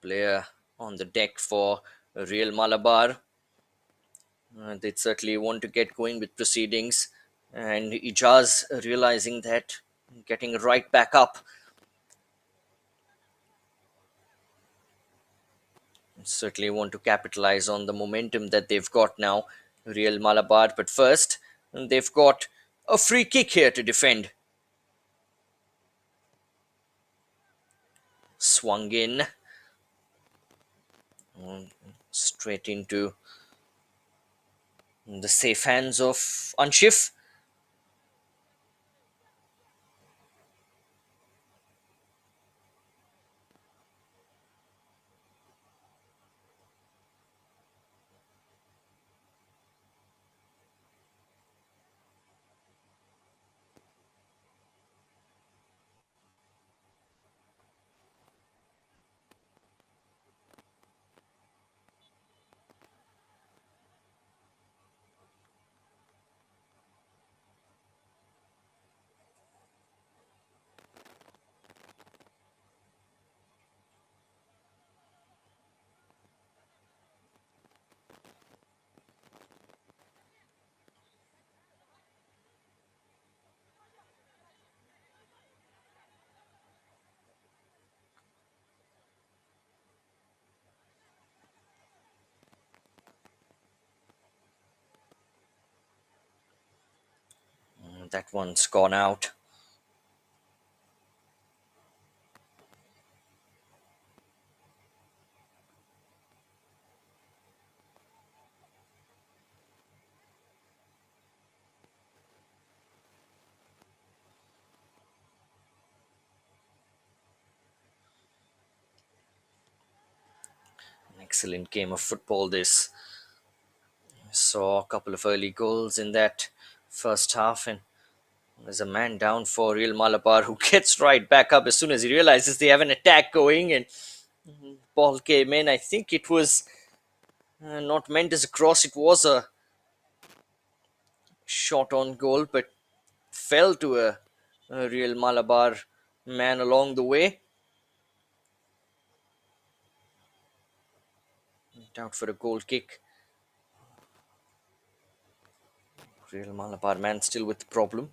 Player on the deck for Real Malabar. They'd certainly want to get going with proceedings. And Ijaz realizing that, getting right back up. Certainly want to capitalize on the momentum that they've got now, Real Malabar. But first, they've got a free kick here to defend. Swung in. Straight into the safe hands of Anshif. That one's gone out. An excellent game of football this. Saw a couple of early goals in that first half, and there's a man down for Real Malabar who gets right back up as soon as he realizes they have an attack going, and ball came in. I think it was not meant as a cross, it was a shot on goal, but fell to a Real Malabar man along the way. Out for a goal kick. Real Malabar man still with the problem.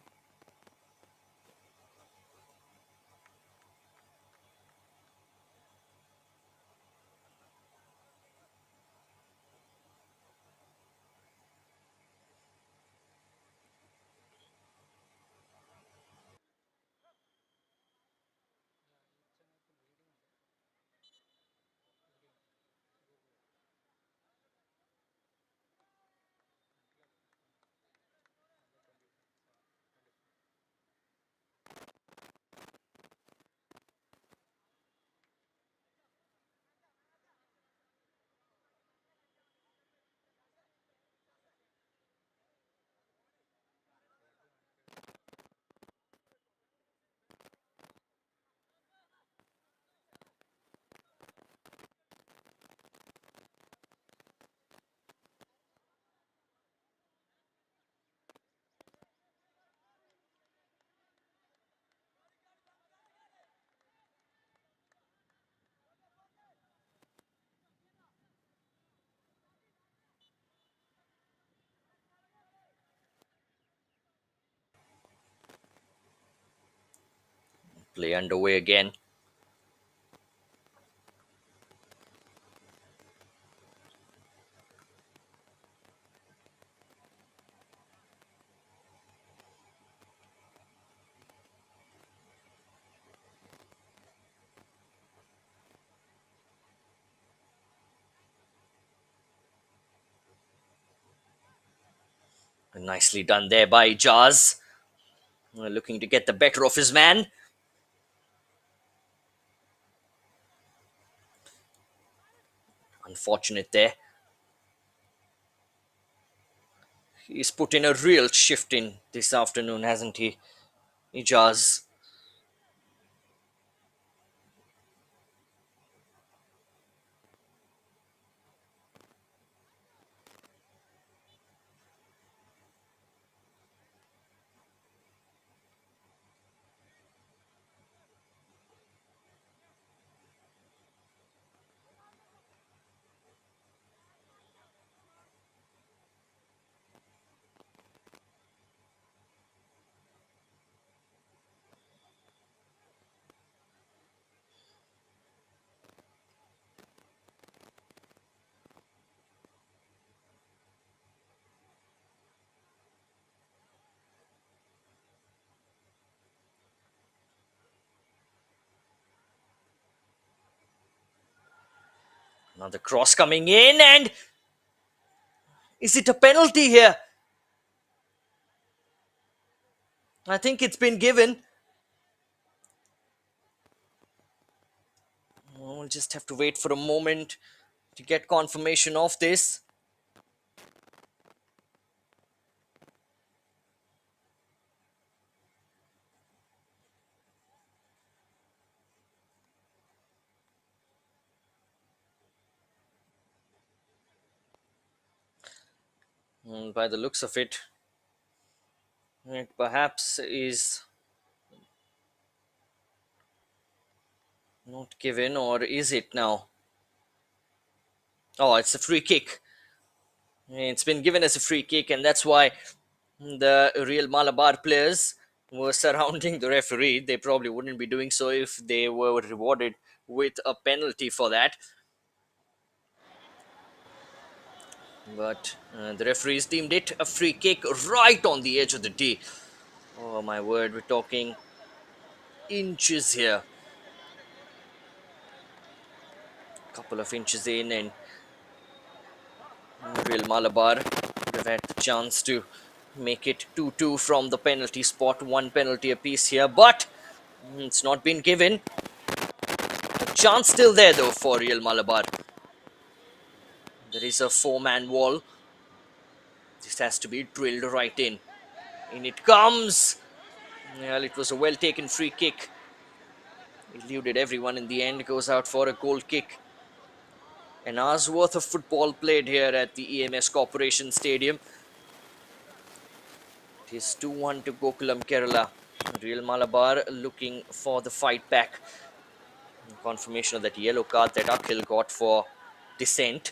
Play underway again. Nicely done there by Jazz. Looking to get the better of his man. Unfortunate there. He's put in a real shift in this afternoon, hasn't he? Ijaz. Another cross coming in, and is it a penalty here? I think it's been given. We'll just have to wait for a moment to get confirmation of this. By the looks of it, it perhaps is not given, or is it now? Oh, it's a free kick. It's been given as a free kick, and that's why the Real Malabar players were surrounding the referee. They probably wouldn't be doing so if they were rewarded with a penalty for that. But the referees deemed it a free kick right on the edge of the D. Oh my word, we're talking inches here. Couple of inches in, and Real Malabar would have had the chance to make it 2-2 from the penalty spot. One penalty apiece here, but it's not been given. Chance still there though for Real Malabar. There is a four-man wall. This has to be drilled right in. In it comes. Well, it was a well-taken free kick. Eluded everyone in the end. Goes out for a goal kick. An hour's worth of football played here at the EMS Corporation Stadium. It is 2-1 to Gokulam, Kerala. Real Malabar looking for the fight back. Confirmation of that yellow card that Akhil got for dissent.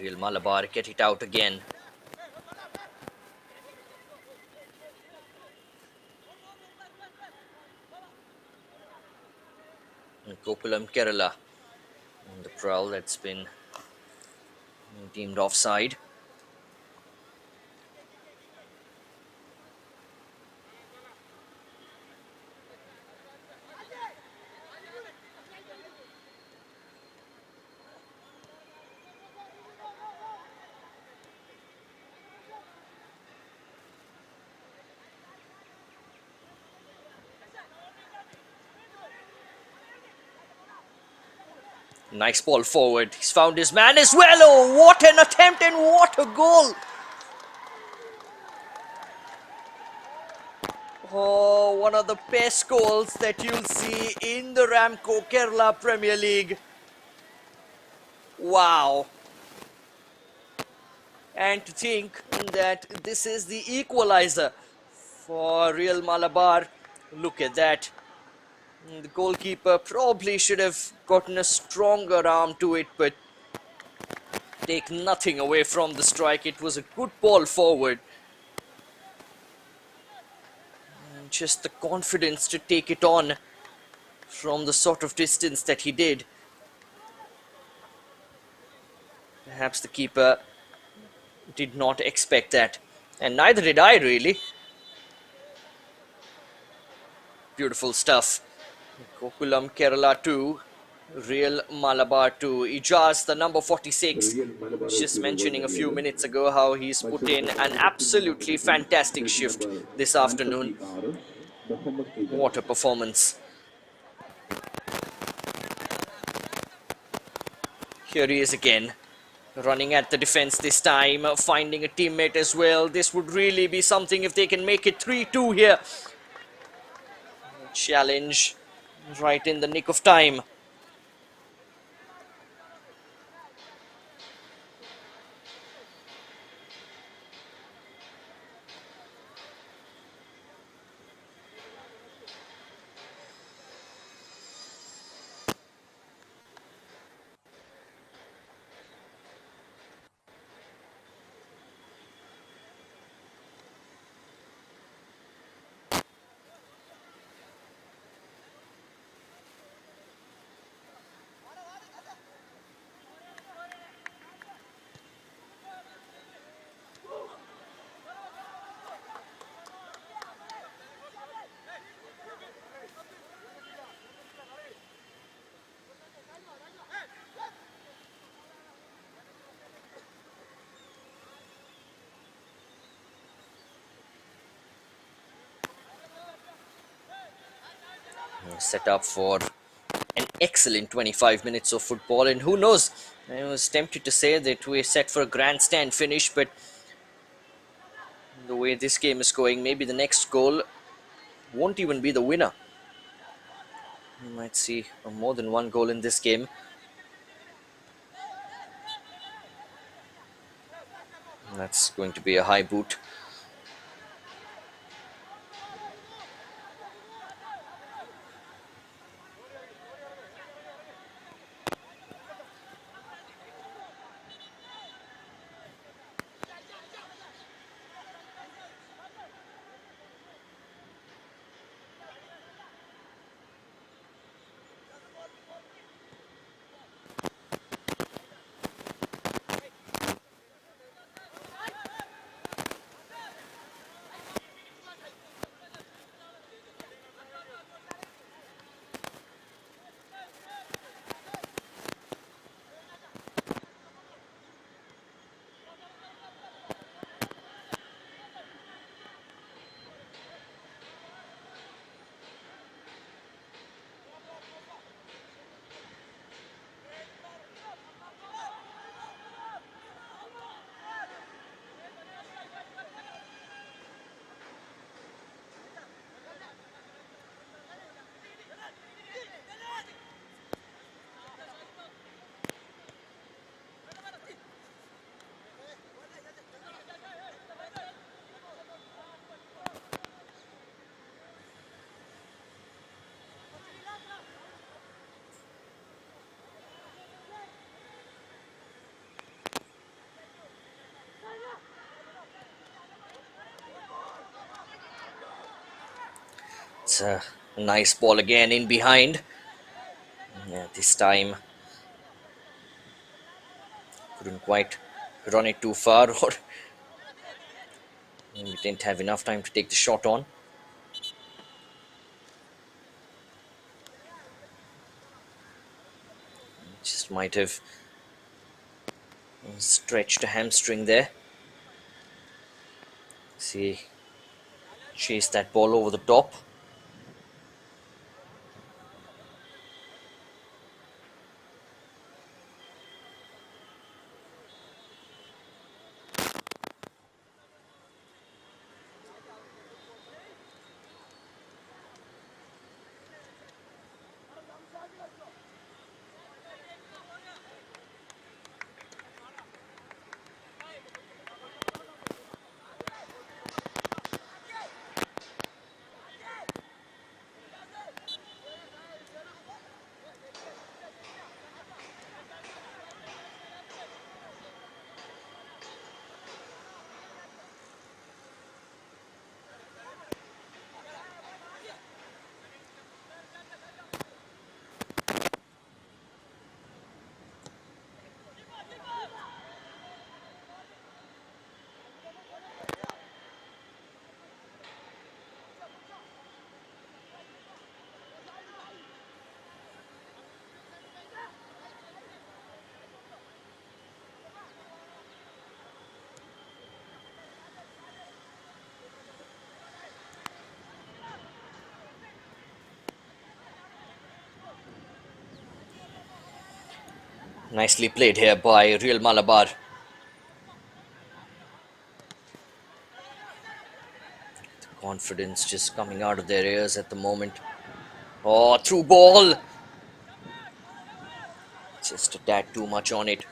Real Malabar get it out again. And Gokulam, Kerala. And the prowl that's been deemed offside. Nice ball forward. He's found his man as well. Oh, what an attempt and what a goal. Oh, one of the best goals that you'll see in the RAMCO Kerala Premier League. Wow. And to think that this is the equalizer for Real Malabar. Look at that. The goalkeeper probably should have gotten a stronger arm to it, but take nothing away from the strike. It was a good ball forward. And just the confidence to take it on from the sort of distance that he did. Perhaps the keeper did not expect that. And neither did I, really. Beautiful stuff. Gokulam, Kerala 2. Real Malabar 2. Ijaz, the number 46, was just mentioning a few minutes ago how he's put in an absolutely fantastic shift this afternoon. What a performance. Here he is again, running at the defense this time, finding a teammate as well. This would really be something if they can make it 3-2 here. Challenge right in the nick of time. Set up for an excellent 25 minutes of football, and who knows, I was tempted to say that we're set for a grandstand finish, but the way this game is going, maybe the next goal won't even be the winner. We might see more than one goal in this game. That's going to be a high boot. It's a nice ball again in behind. Yeah, this time couldn't quite run it too far, or we didn't have enough time to take the shot on. Just might have stretched a hamstring there. See, chase that ball over the top. Nicely played here by Real Malabar. Confidence just coming out of their ears at the moment. Oh, through ball! Just a tad too much on it.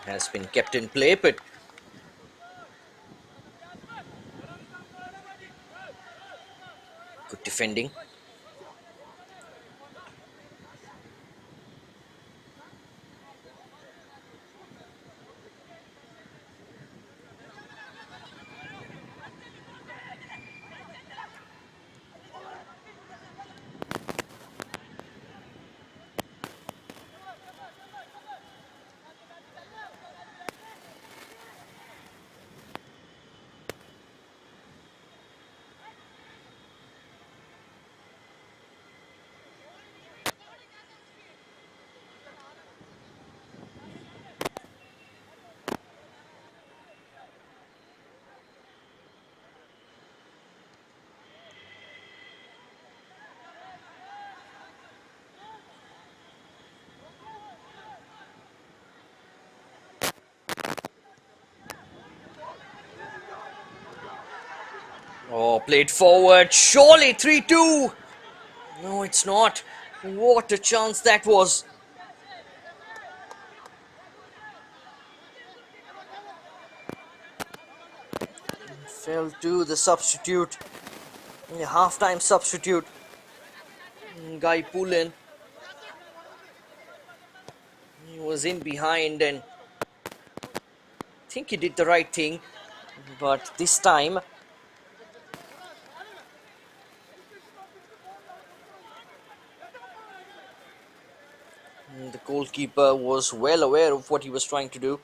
has been kept in play, but good defending. Oh, played forward. Surely 3-2. No, it's not. What a chance that was. Fell to the substitute. The half-time substitute. Guy Poulin. He was in behind and I think he did the right thing. But this time, the goalkeeper was well aware of what he was trying to do.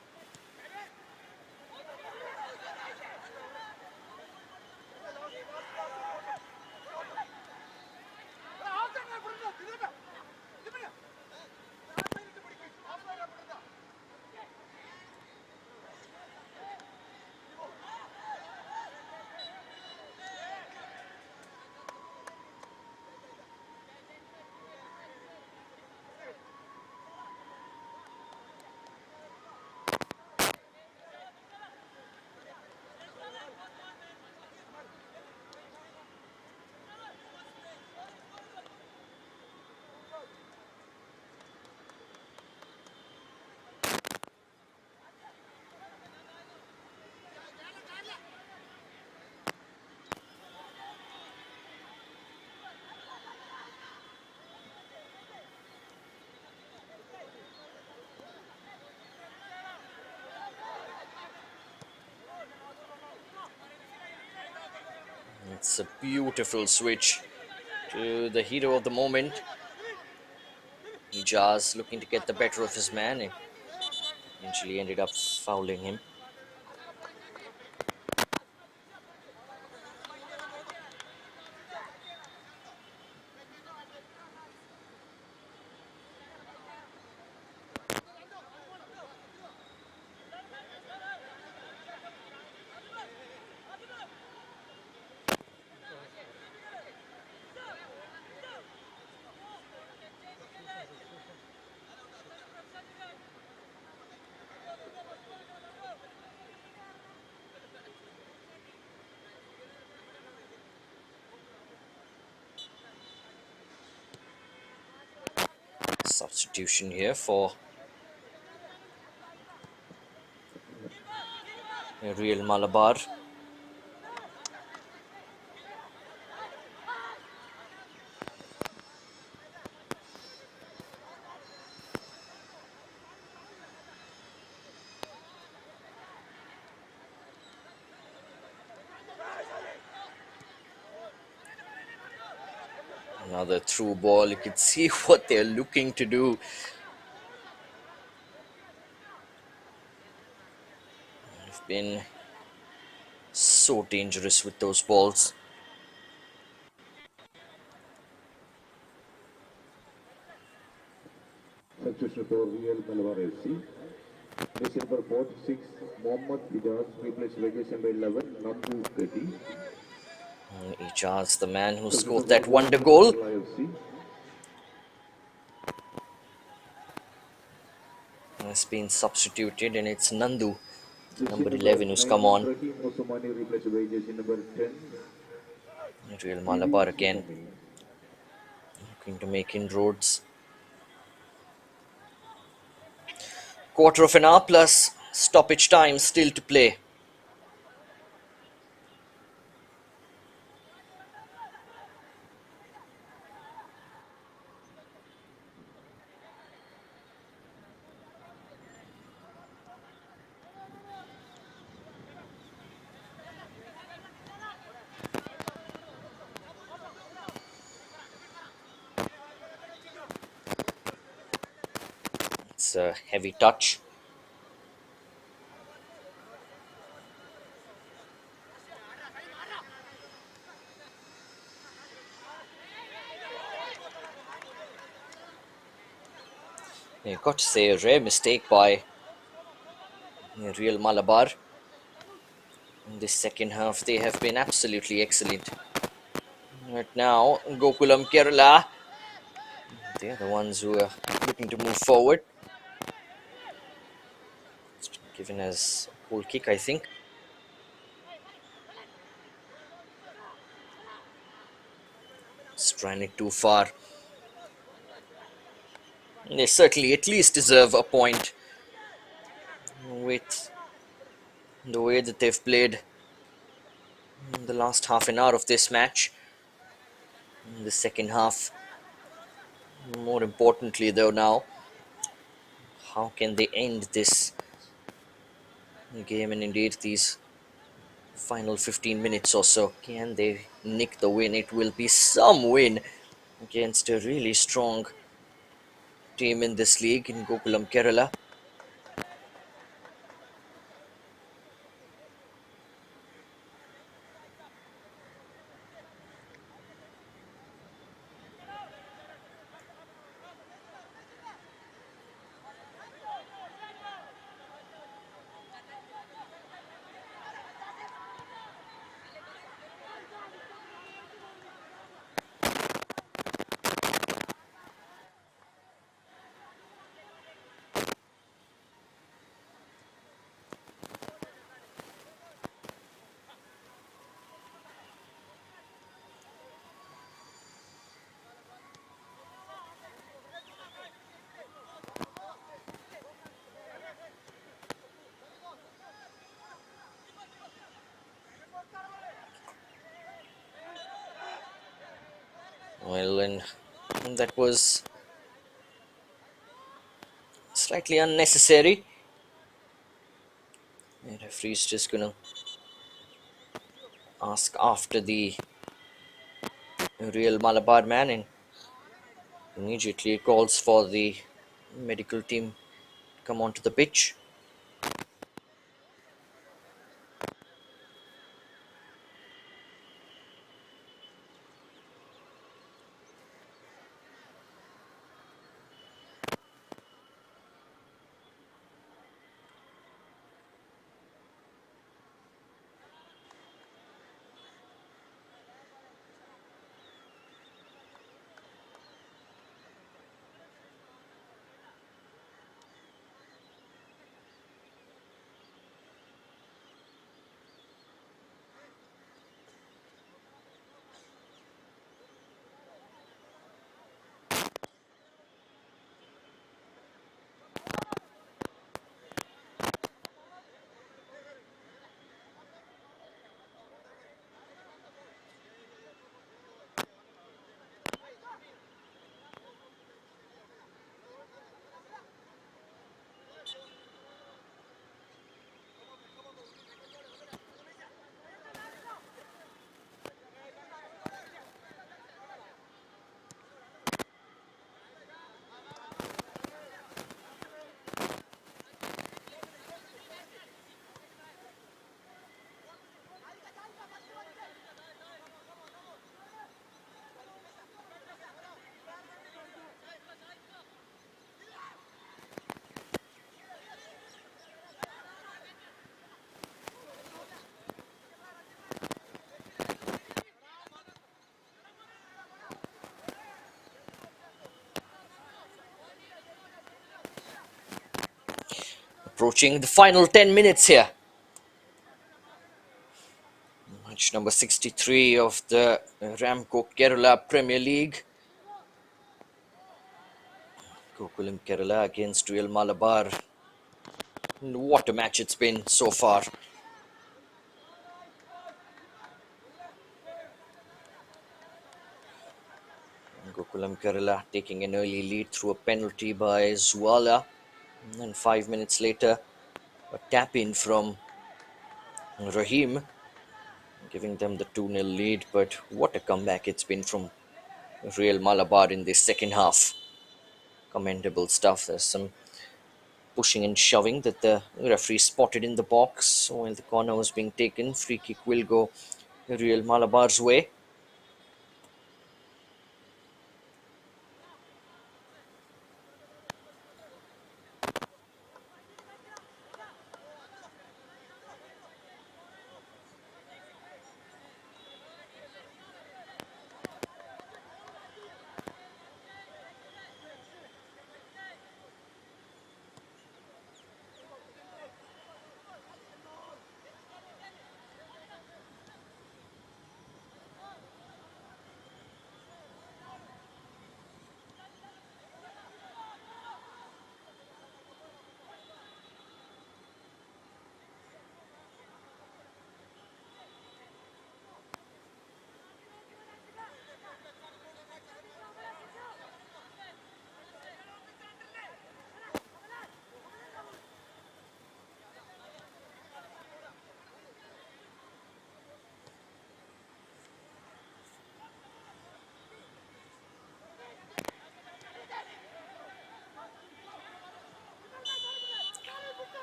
It's a beautiful switch to the hero of the moment. Ijaz looking to get the better of his man and eventually ended up fouling him. Substitution here for Real Malabar. Another through ball. You can see what they're looking to do. They've been so dangerous with those balls. Substitution for Real Malabar FC. Base number 46, Mohammad Ijaz, replaced vacation by 11, Nandu Keti. Ijaz, the man who scored that wonder goal. Has been substituted and it's Nandu, number 11, who's come on. Replaced by jersey number 10. Real Malabar again, looking to make inroads. Quarter of an hour plus stoppage time still to play. It's a heavy touch. You got to say a rare mistake by Real Malabar. In this second half, they have been absolutely excellent. Right now, Gokulam Kerala, they are the ones who are looking to move forward. It's been given as a goal kick, I think. Stranded too far. They certainly at least deserve a point with the way that they've played in the last half an hour of this match. In the second half, more importantly, though, now, how can they end this game and indeed these final 15 minutes or so? Can they nick the win? It will be some win against a really strong team in this league in Gokulam Kerala. Well, and that was slightly unnecessary. The referee's just gonna ask after the Real Malabar man and immediately calls for the medical team to come onto the pitch. Approaching the final 10 minutes here. Match number 63 of the RAMCO Kerala Premier League. Gokulam Kerala against Real Malabar. And what a match it's been so far. Gokulam Kerala taking an early lead through a penalty by Zuala. And then 5 minutes later, a tap in from Rahim, giving them the 2-0 lead. But what a comeback it's been from Real Malabar in the second half. Commendable stuff. There's some pushing and shoving that the referee spotted in the box while the corner was being taken. Free kick will go Real Malabar's way.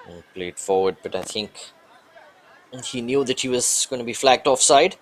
And played forward, but I think he knew that he was going to be flagged offside.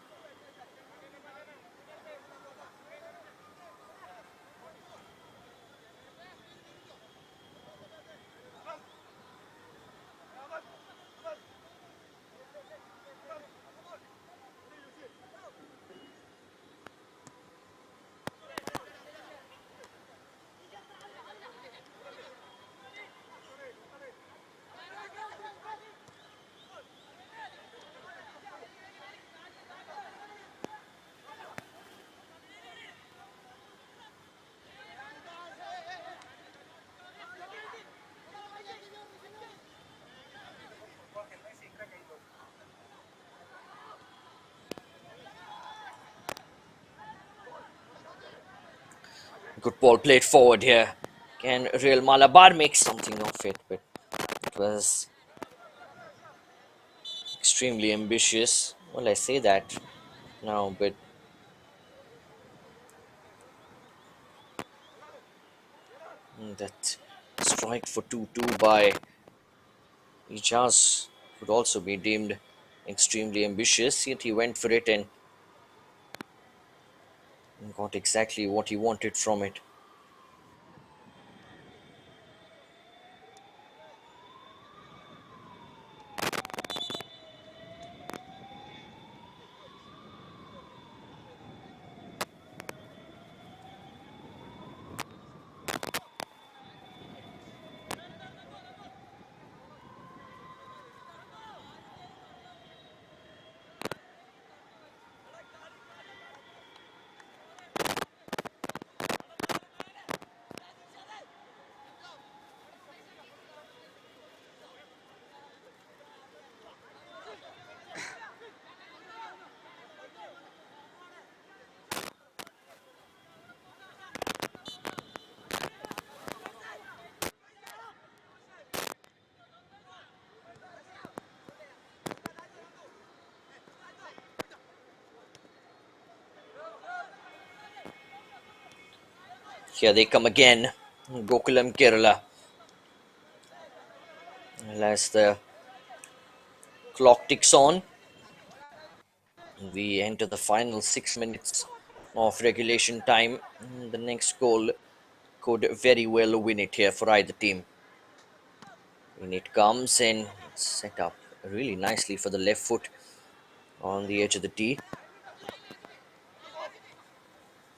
Good ball played forward here. Can Real Malabar make something of it? But it was extremely ambitious. Well, I say that now, but that strike for 2-2 by Ijaz could also be deemed extremely ambitious. Yet he went for it and got exactly what he wanted from it. Here they come again. Gokulam Kerala. And as the clock ticks on, we enter the final 6 minutes of regulation time. The next goal could very well win it here for either team. And it comes and set up really nicely for the left foot on the edge of the tee.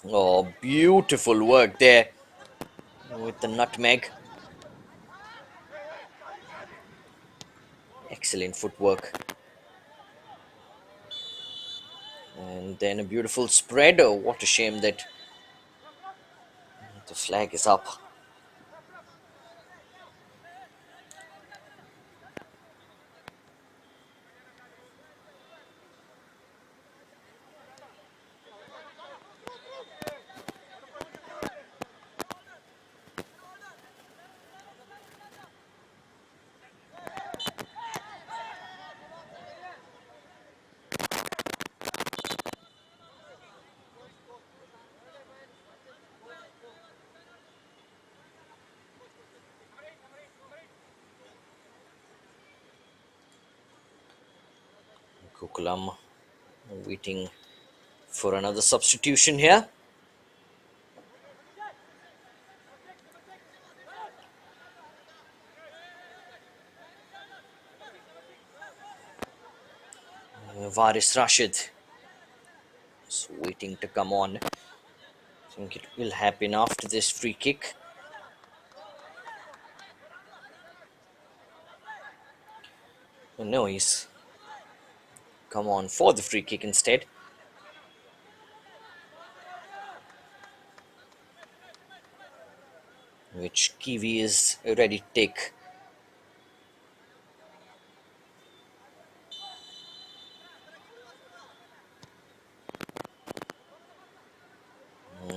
Oh, beautiful work there with the nutmeg. Excellent footwork. And then a beautiful spread. Oh, what a shame that the flag is up. Gokulam waiting for another substitution here. Varis Rashid is waiting to come on. I think it will happen after this free kick. No, he's come on for the free kick instead, which Kiwi is ready to take.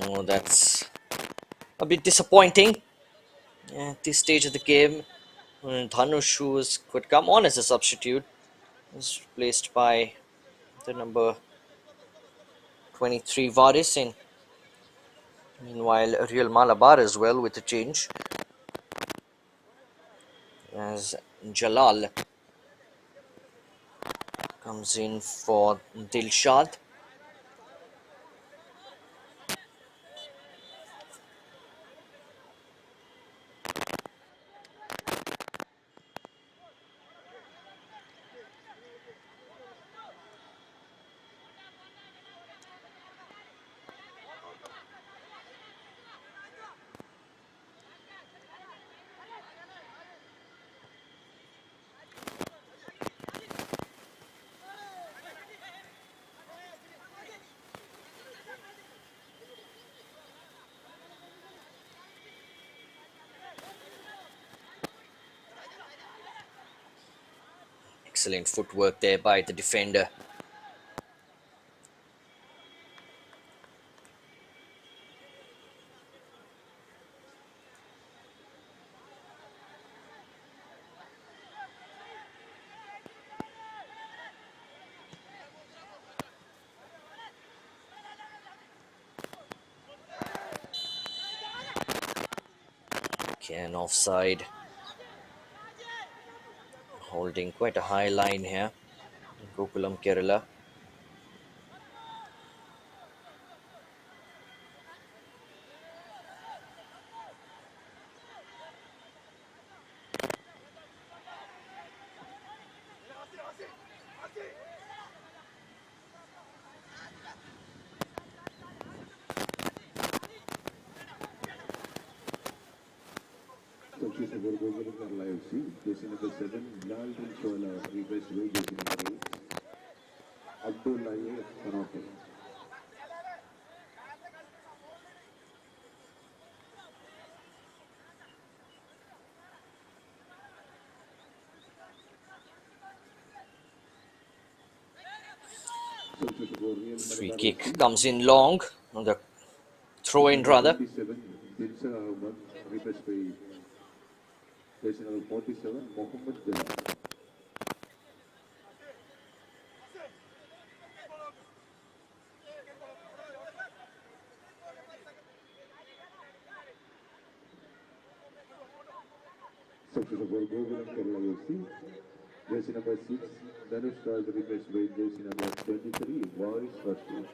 Oh, that's a bit disappointing at this stage of the game. Dhanush, who could come on as a substitute, is replaced by the number 23 Varis, and meanwhile Real Malabar as well with a change, as Jalal comes in for Dilshad. Excellent footwork there by the defender. Again offside. Holding quite a high line here. Gokulam Kerala. Substitution for Gokulam Kerala FC. Jersey number 7, Lal Chola, replaced by jersey number 8, Abdullahi Kanote. Substitution for Real Free Malabar kick FC. comes in long, on the throw in rather. 27, Dilsa Ahmad, replaced by jersey number 47, Mohammed Jalal. Substitution for Gokulam Kerala FC. Jersey number 6, Dhanush Raj, replaced by jersey number 23, Varis Rashid.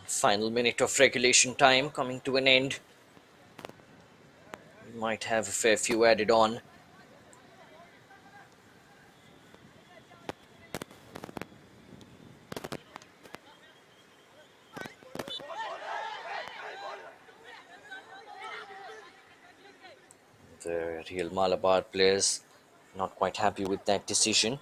Final minute of regulation time coming to an end. We might have a fair few added on. The Real Malabar players not quite happy with that decision.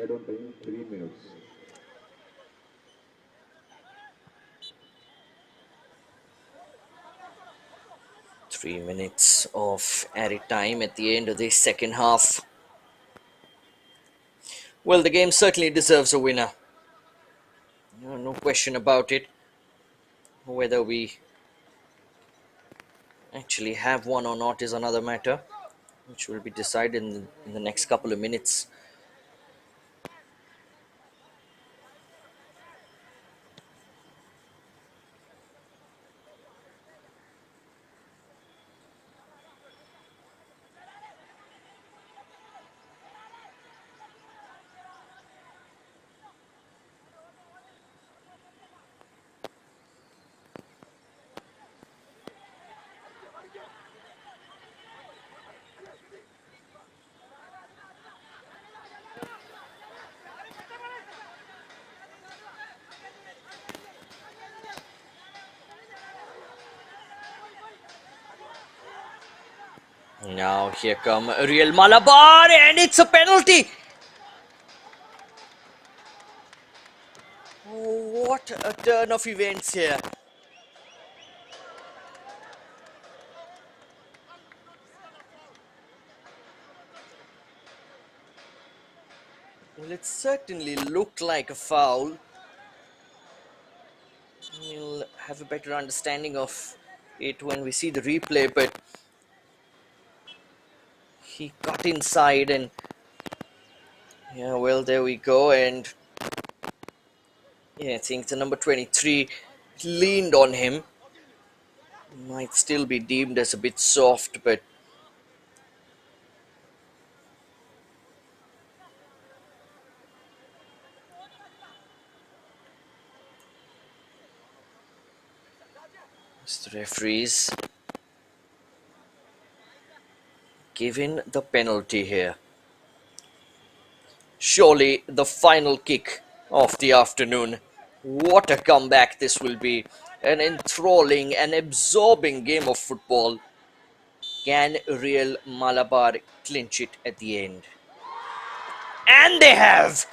Add-on time 3 minutes. Three minutes of added time at the end of the second half. Well, the game certainly deserves a winner. No question about it. Whether we actually have one or not is another matter, which will be decided in the next couple of minutes. Now here come Real Malabar, and it's a penalty. Oh, what a turn of events here. Well, it certainly looked like a foul. We'll have a better understanding of it when we see the replay, but he got inside, and yeah, well, there we go. And yeah, I think the number 23 leaned on him. Might still be deemed as a bit soft, but the referees giving the penalty here. Surely the final kick of the afternoon. What a comeback this will be. An enthralling and absorbing game of football. Can Real Malabar clinch it at the end? And they have!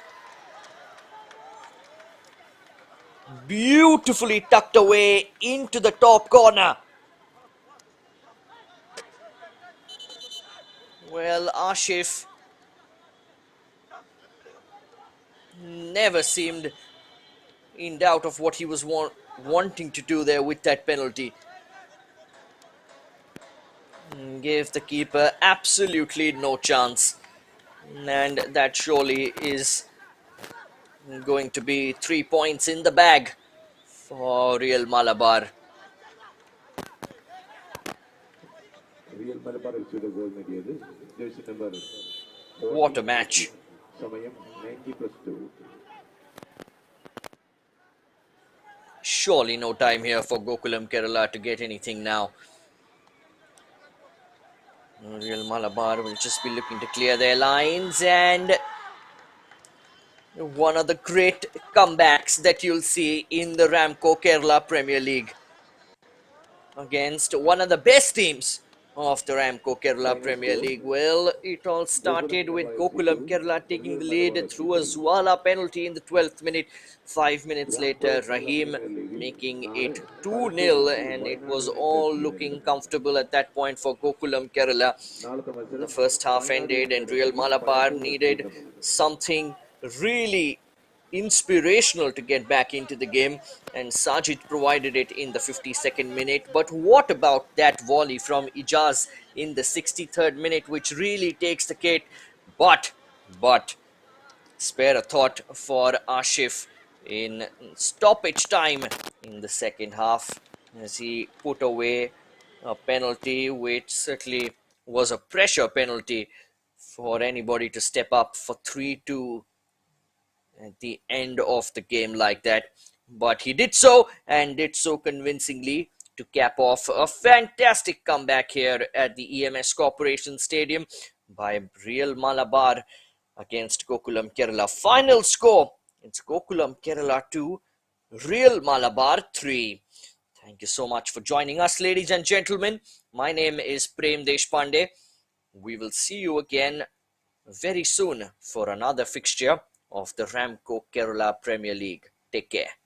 Beautifully tucked away into the top corner. Well, Ashif never seemed in doubt of what he was wanting to do there with that penalty. Gave the keeper absolutely no chance. And that surely is going to be 3 points in the bag for Real Malabar. Real Malabar FC goal നേടിയത് jersey number What a match. സമയം 90+2. Surely no time here for Gokulam Kerala to get anything now. Real Malabar will just be looking to clear their lines, and one of the great comebacks that you'll see in the RAMCO Kerala Premier League against one of the best teams of the RAMCO Kerala Premier League. Well, it all started with Gokulam Kerala taking the lead through a Zuala penalty in the 12th minute. 5 minutes later, Rahim making it 2-0, and it was all looking comfortable at that point for Gokulam Kerala. The first half ended, and Real Malabar needed something really inspirational to get back into the game, and Sajid provided it in the 52nd minute. But what about that volley from Ijaz in the 63rd minute, which really takes the cake? But spare a thought for Ashif in stoppage time in the second half, as he put away a penalty which certainly was a pressure penalty for anybody to step up for 3-2 at the end of the game like that. But he did so, and did so convincingly, to cap off a fantastic comeback here at the EMS Corporation Stadium by Real Malabar against Gokulam Kerala. Final score, it's Gokulam Kerala 2, Real Malabar 3. Thank you so much for joining us, ladies and gentlemen. My name is Prem Deshpande. We will see you again very soon for another fixture of the Ramco Kerala Premier League. Take care.